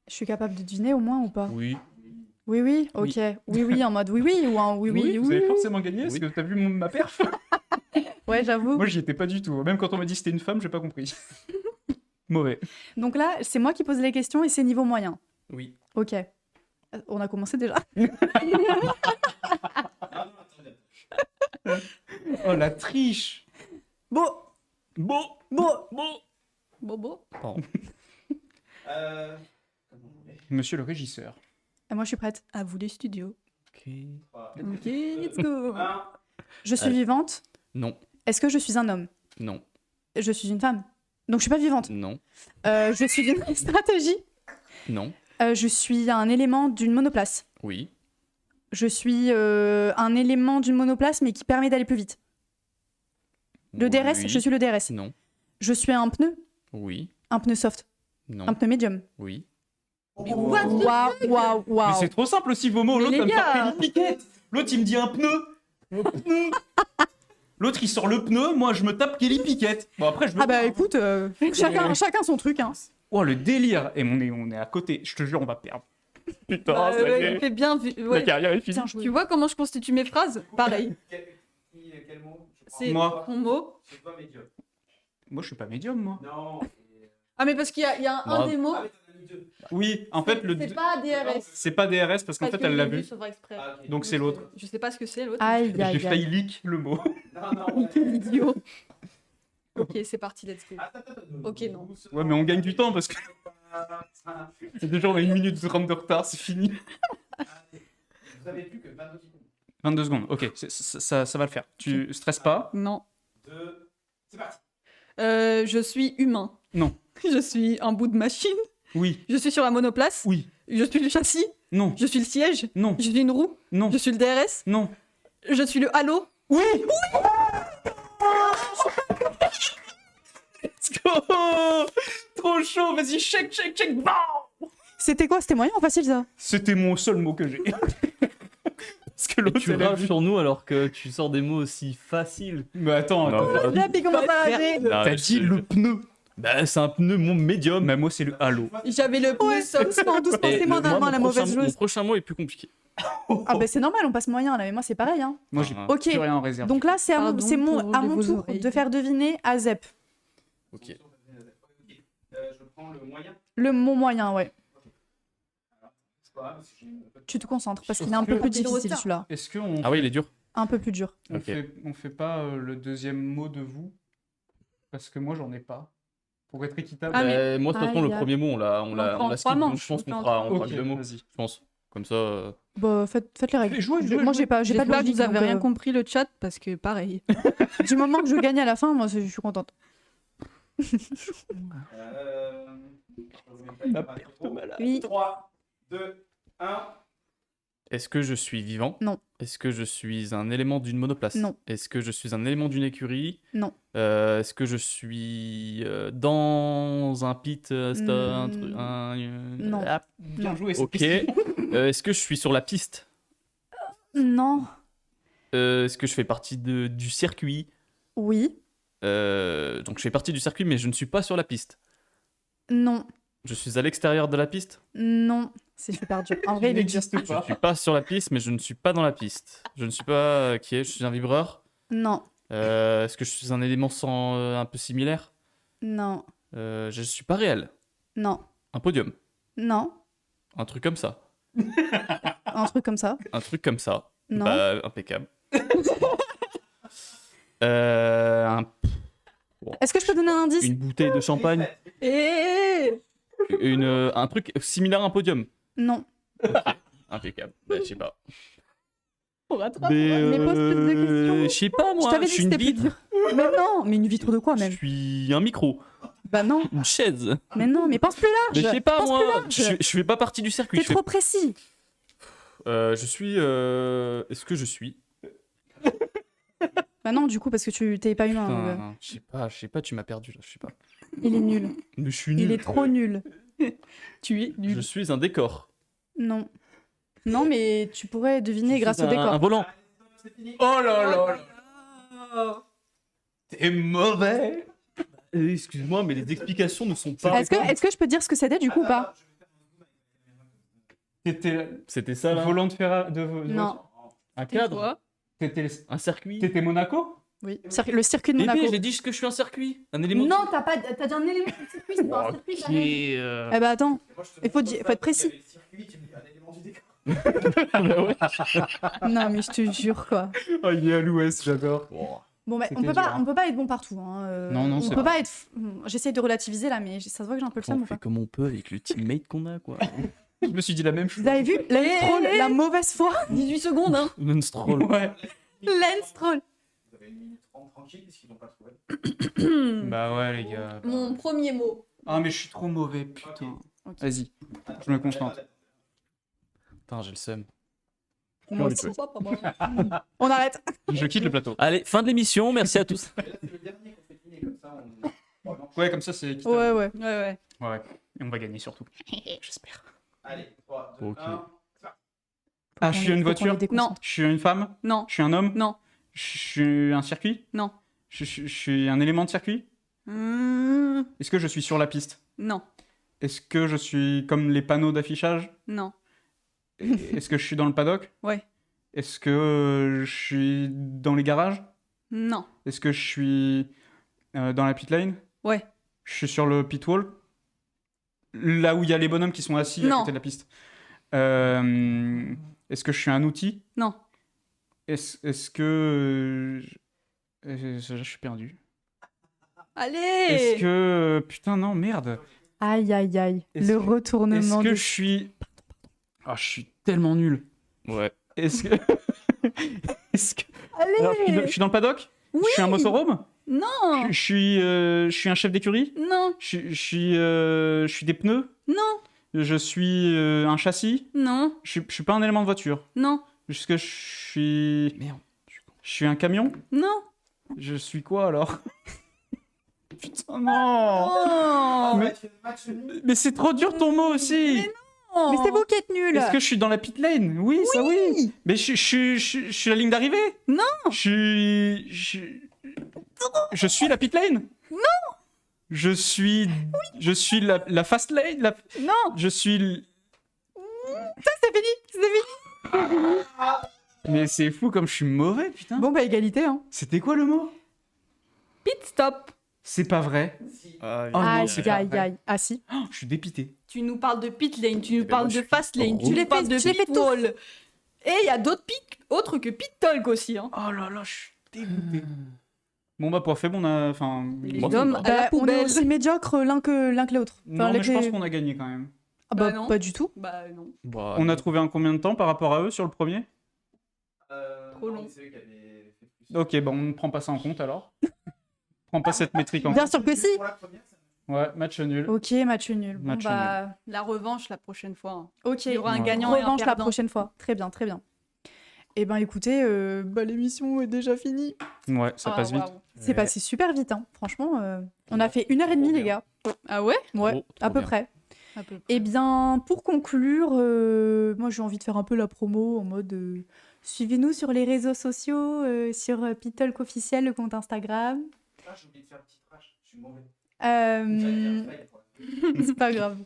Je suis capable de deviner au moins ou pas? Oui. Oui, oui, ok. Oui, oui, en mode oui, oui, ou un oui, oui, Vous oui. avez forcément gagné parce Oui. que t'as vu ma perf. Ouais, j'avoue. Moi, j'y étais pas du tout. Même quand on m'a dit que c'était une femme, j'ai pas compris. Mauvais. Donc là, c'est moi qui pose les questions et c'est niveau moyen. Oui. Ok. On a commencé déjà. Oh, la triche. Bon, Bon. bon. Bon. Bobo. Pardon. Monsieur le régisseur. Et moi, je suis prête. À vous les studios. Ok. Ok, let's go. Je suis Allez. vivante. Non. Est-ce que je suis un homme? Non. Je suis une femme. Donc, je suis pas vivante. Non. Je suis d'une stratégie. Non. Je suis un élément d'une monoplace. Oui. Je suis un élément d'une monoplace, mais qui permet d'aller plus vite. Le DRS, Oui. je suis le DRS. Non. Je suis un pneu Oui. soft, Non. un pneu médium. Oui. Waouh, waouh, Mais waouh. c'est trop simple aussi vos mots. Mais L'autre les va me gars. faire une piquette. L'autre il me dit un pneu. Un pneu. L'autre il sort le pneu, moi je me tape Kelly Piquette. Bon après je le Ah bah écoute, chacun son truc, hein. Oh le délire. Et on est à côté. Je te jure on va perdre. Putain, Bah, ça y ouais, est. fais bien. La Ouais. carrière est finie. Bien joué. Tu vois comment je constitue mes phrases? Pareil. Quel mot C'est Moi. mon mot. C'est pas médium. Moi je suis pas médium moi. Non. Ah mais parce qu'il y a un Bravo. des mots. Oui, en fait le C'est pas DRS. c'est pas DRS parce qu'en fait elle l'a vu. Exprès. Donc c'est l'autre. Je sais pas ce que c'est l'autre. Aïe, J'ai aïe, failli aïe. leak le mot. Idiot. Ok, c'est parti, let's go. Ok, non. Ouais mais on gagne du temps parce que déjà on a 1 minute 30 de retard, c'est fini. Vous avez plus que 22 secondes. 22 secondes, ok, ça va le faire. Tu stresses pas. Non. C'est parti. Je suis humain. Non. Je suis un bout de machine. Oui, Je suis sur la monoplace. oui, Je suis le châssis. non, Je suis le siège. non, Je suis une roue. non, Je suis le DRS. non. Je suis le halo. Oui. Let's go. Trop chaud, vas-y, check. Bam. C'était quoi? C'était moyen ou facile ça? C'était mon seul mot que j'ai. Parce que Et l'autre, tu elle a rages vu. sur nous alors que tu sors des mots aussi faciles. Mais attends, Non, attends. Là, puis comment ça va aller? T'as dit le pneu. Bah, c'est un pneu médium. Mais moi, c'est le halo. J'avais le pneu soft. Doucement, doucement, Et c'est moi le- normalement moi, la mon mauvaise prochain- Mon joueuse. prochain mot est plus compliqué. Ah bah c'est normal, on passe moyen là, mais moi c'est pareil, hein. Moi, j'ai Ah. Ok, plus rien en réserve. donc là c'est à Pardon c'est mon, pour à mon vos tour oreilles. de faire deviner à Zep. Ok. Je prends le moyen. Le mot moyen, ouais. C'est pas grave, si j'ai un peu de- Tu te concentres parce qu'il est un peu plus Petit difficile retard. celui-là. Est-ce qu'on Ah oui, il est dur. Un peu plus dur. on Ok. fait pas le deuxième mot de vous? Parce que moi, j'en ai pas. Pour être équitable. Ah, mais- Moi, de toute façon, Aïe, le aïe. premier mot, on l'a en skip, trois donc manches, je pense on fait qu'on en fera trois. Ok, deux mots. vas-y. Je pense. Comme ça. Bah faites les règles. Jouez, Moi j'ai pas de J'espère que logique. vous avez donc, rien compris le chat parce que pareil. Du moment que je gagne à la fin, moi je suis contente. La perte malade. Oui. 3, 2, 1. Est-ce que je suis vivant? Non. Est-ce que je suis un élément d'une monoplace? Non. Est-ce que je suis un élément d'une écurie? Non. Est-ce que je suis dans un pit, un truc, Non. Ah, Bien Non. joué, cette ok. piste. Est-ce que je suis sur la piste? Non. Est-ce que je fais partie du circuit? Oui. Donc je fais partie du circuit, mais je ne suis pas sur la piste. Non. Je suis à l'extérieur de la piste. Non. C'est super dur. En vrai, il est dur. n'existe Je ne suis pas sur la piste, mais je ne suis pas dans la piste. Je ne suis pas qui est. Je suis un vibreur. Non. Est-ce que je suis un élément un peu similaire? Non. Je ne suis pas réel. Non. Un podium. Non. Un truc comme ça. Un truc comme ça. Un truc comme ça. Non. Bah, impeccable. Un- Est-ce que je peux donner un indice? Une bouteille de champagne. Et Un truc similaire à un podium. Non. Impeccable. Bah, je sais pas. on rattrape. Mais pose plus de questions. Je sais pas, Je moi. t'avais Je dit suis que une c'était plus vitre. dur. Mais non, mais une vitre de quoi Je même? suis un micro. Bah non, Une chaise. mais non, mais pense plus Mais large. je sais pas, Pense moi. plus large. Je fais pas partie du circuit. T'es Je fais- trop précis. Je suis. Est-ce que je suis. Bah non, du coup, parce que tu t'es pas humain. donc, Putain, je sais pas, tu m'as perdu là, je sais pas. il est nul. Je suis Il nul. est trop nul. Tu es Je nul. suis un décor. Non. Non, mais tu pourrais deviner grâce au Un décor. volant. Oh là là là. T'es mauvais. Excuse-moi, mais les explications ne sont pas. Est-ce que je peux dire ce que c'était du coup ou pas? C'était ça là. Volant de fer de Non. Un cadre. Quoi? Un circuit. T'étais Monaco? Oui. Le circuit de Monaco. Bébé, j'ai dit que je suis un circuit. Un élément. de- Non, t'as dit un élément de circuit, c'est pas un circuit. Ok. t'as raison. Eh bah attends, il faut être précis. Non, mais je te jure quoi. Oh, il est à l'ouest, j'adore. Bon, bah, C'était on dur, hein. peut pas être bon partout. Hein. Non, non, on c'est peut vrai. pas être. J'essaye de relativiser là, mais ça se voit que j'ai un peu le seum On ou fait pas. comme on peut avec le teammate qu'on a quoi. Je me suis dit la même chose. Vous avez vu Lance Stroll, la mauvaise foi 18 secondes, hein. Non-stroll. Ouais. Lance Stroll. Bah ouais, les gars. Mon premier mot. Ah, mais je suis trop mauvais, putain. Vas-y, je me concentre. Putain, j'ai le seum. Moi envie de aussi. jouer. On arrête. Je quitte le plateau. Allez, fin de l'émission. Merci à tous. Ouais, comme ça, c'est équitable. Ouais, ouais. Ouais, ouais. Ouais. Et on va gagner surtout. J'espère. Ok. Ah, je suis une voiture. Non. Je suis une femme. Non. Je suis un homme. Non. Je suis un circuit. Non. Je suis un élément de circuit. Est-ce que je suis sur la piste? Non. Est-ce que je suis comme les panneaux d'affichage? Non. Est-ce que je suis dans le paddock? Ouais. Est-ce que je suis dans les garages? Non. Est-ce que je suis dans la pit lane? Ouais. Je suis sur le pit wall? Là où il y a les bonhommes qui sont assis à Non. côté de la piste. Est-ce que je suis un outil? Non. Est-ce que... je suis perdu. Allez. Est-ce que... putain, non, merde. Aïe, aïe, aïe. Est-ce Le que- retournement. Est-ce que de- je suis... Ah, je suis tellement nul. Ouais. Est-ce que... Est-ce que... Allez. Alors, je suis dans le paddock? Oui. Je suis un motorhome? Non. Je suis un chef d'écurie? Non. Je suis des pneus? Non. Je suis un châssis? Non. Je suis pas un élément de voiture. Non. Est-ce que je suis... Merde. Je suis un camion? Non. Je suis quoi alors? Putain, non! Oh. Mais c'est trop dur ton mot aussi! Mais c'est vous qui êtes nuls. Est-ce que je suis dans la pit lane? Oui, ça oui! Mais je suis la ligne d'arrivée? Non. Je suis la pit lane? Non! Je suis la fast lane? Non. Je suis... C'est fini. C'est fini. Mais c'est fou comme je suis mauvais, putain! Bon, bah, égalité, hein. C'était quoi le mot? Pit stop. C'est pas vrai. Ah, Oh non, Aïe, c'est pas aïe, vrai. aïe. Ah, si. Oh, je suis dépité. Tu nous parles de pit lane, tu nous ben parles moi, je de suis fast lane, tu relou. nous parles de Je l'ai fait pit wall. Et il y a d'autres pit autres que pit talk aussi. Hein. Oh là là, je suis dégoûté. Bon bah pour fait bon, on a... Enfin... Les bon, hommes à la Bah, on est poubelle. aussi médiocres l'un que l'autre. Non, mais je les- pense qu'on a gagné quand même. Ah bah, Bah, non. pas du tout. Bah non. Bah, On a trouvé un combien de temps par rapport à eux sur le premier? Trop long. Ok, bah on ne prend pas ça en compte alors. On prend pas cette métrique en compte. Bien sûr que si. Ouais, match nul. Ok, match nul. Bon, Match bah, La revanche la prochaine fois. Hein. ok. Il y aura un Ouais. gagnant et un Revanche la perdant. prochaine fois. Très bien, très bien. Eh ben, écoutez, bah, l'émission est déjà finie. Ouais, ça Ah, passe vite. waouh. C'est passé super vite, hein. Franchement, on a fait 1h30, les gars. Ah ouais? Ouais, Trop à peu bien. près. À peu près. Eh bien, pour conclure, moi j'ai envie de faire un peu la promo en mode suivez-nous sur les réseaux sociaux, sur Pitalk officiel, le compte Instagram. Ah, j'ai oublié de faire un petit trash, je suis mauvais. C'est pas grave.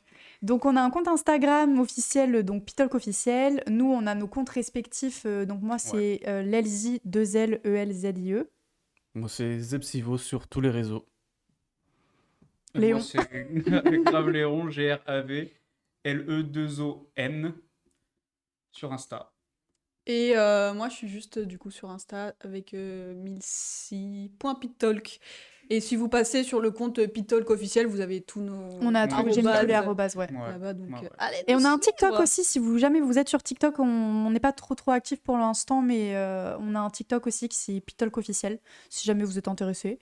Donc on a un compte Instagram officiel, donc Pitalk officiel. Nous on a nos comptes respectifs. Donc moi c'est Lelzy 2LELZIE. Moi, c'est Zepsivo sur tous les réseaux. Léon. Moi, c'est grave Léon, GRAV, LE2ON sur Insta. Et moi, je suis juste du coup sur Insta avec 1006.pittalk. Et si vous passez sur le compte Pittalk officiel, vous avez tous nos. On a tout, j'ai mis tous les arrobas, ouais. Ouais. Là-bas, donc, Ouais, ouais. allez Et nous on a un TikTok suivre. aussi, si vous jamais vous êtes sur TikTok, on n'est pas trop actif pour l'instant, mais on a un TikTok aussi qui c'est Pitalk officiel, si jamais vous êtes intéressé.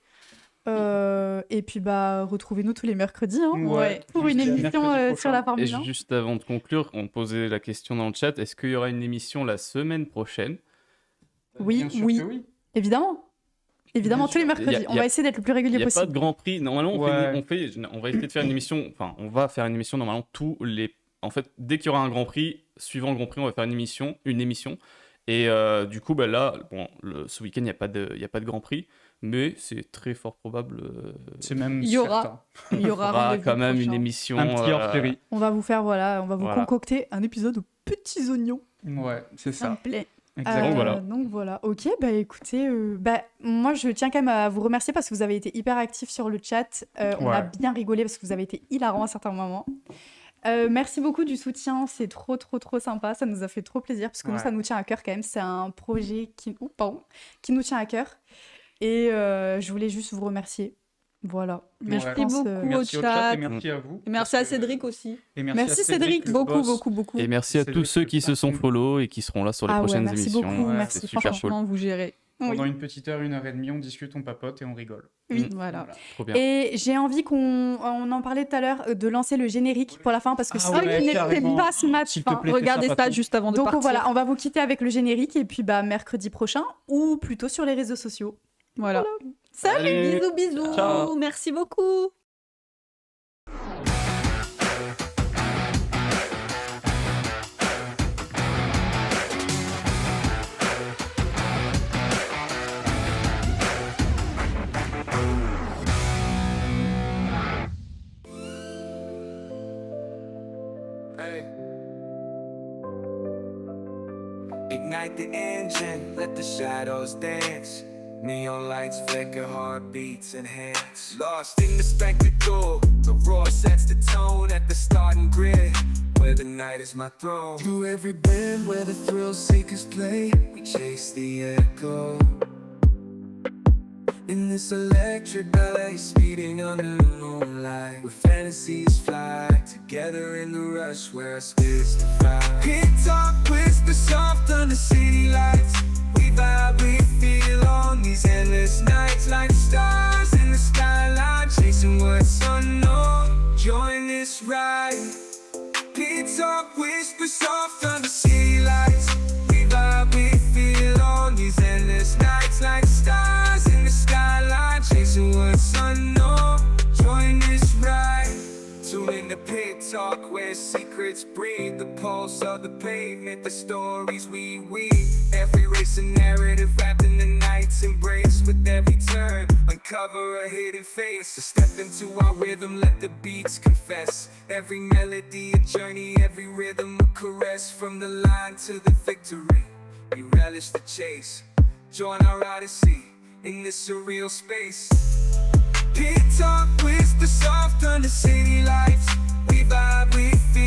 Et puis bah retrouvez-nous tous les mercredis hein, Ouais. pour une Jusqu'à émission mercredi sur la prochain. Et Formule 1. juste avant de conclure, on posait la question dans le chat, est-ce qu'il y aura une émission la semaine prochaine? Oui, Bien sûr oui. que oui. Évidemment. Évidemment, Bien tous les sûr. mercredis. On va essayer d'être le plus Il régulier n'y a pas possible. de Grand Prix. Normalement, on Ouais. va essayer de faire une émission. Enfin, on va faire une émission normalement tous les. En fait, dès qu'il y aura un Grand Prix, suivant le Grand Prix, on va faire une émission. Et du coup, bah là, bon, ce week-end, il n'y a pas de Grand Prix, mais c'est très fort probable. C'est même Il y aura. certain. Il y on aura fera rendez-vous quand même une prochain. émission. Un petit hors-série. On va vous faire, voilà, on va vous Voilà. concocter un épisode aux petits oignons. Ouais, c'est Ça me ça. plaît. Exactement. voilà. Donc voilà. Ok, bah écoutez, moi je tiens quand même à vous remercier parce que vous avez été hyper actifs sur le chat. On a Ouais. bien rigolé parce que vous avez été hilarants à certains moments. Merci beaucoup du soutien, c'est trop sympa, ça nous a fait trop plaisir parce que nous Ouais. ça nous tient à cœur quand même, c'est un projet qui nous tient à cœur et je voulais juste vous remercier. Voilà. Merci Ouais. Je pense, beaucoup Merci au au chat chat. et merci à vous. Et merci parce à que- Cédric aussi. Et Merci à Cédric, le beaucoup. boss. Et merci à C'est tous le ceux qui se sont patron. follow et qui seront là sur les Ah ouais, prochaines merci émissions. beaucoup, Ouais, merci, c'est super cool. Franchement, vous gérez. Pendant une petite heure, 1h30, on discute, on papote et on rigole. Oui. Voilà. Trop bien. Et j'ai envie on en parlait tout à l'heure, de lancer le générique pour la fin parce que Ah ça ouais, n'était carrément. pas ce match. S'il te Enfin, plaît, fais Regardez ça, ça patron. juste avant de donc partir. voilà, on va vous quitter avec le générique et puis bah mercredi prochain ou plutôt sur les réseaux sociaux. Voilà. Salut. Bisous. Ciao. Merci beaucoup. Ignite the engine, let the shadows dance. Neon lights flicker, heartbeats enhance. Lost in the spectacle, the roar sets the tone at the starting grid, where the night is my throne. Through every bend where the thrill seekers play, we chase the echo. In this electric ballet, speeding under the moonlight, where fantasies fly together in the rush where our spirits defy. Pit talk, whisper soft under city lights. We vibe, we feel on these endless nights, like stars in the skyline, chasing what's unknown. Join this ride. Pit talk, whisper soft under city lights. We vibe, we feel on these endless nights, like stars in the skyline, chasing what's unknown. Join this ride. Tune in to Pit Talk, where secrets breathe. The pulse of the pavement, the stories we weave. Every race a narrative wrapped in the night's embrace. With every turn, uncover a hidden face. So step into our rhythm, let the beats confess. Every melody a journey, every rhythm a caress. From the line to the victory, we relish the chase. Join our odyssey in this surreal space. Pit Talk, whisper soft under city lights. We vibe, we feel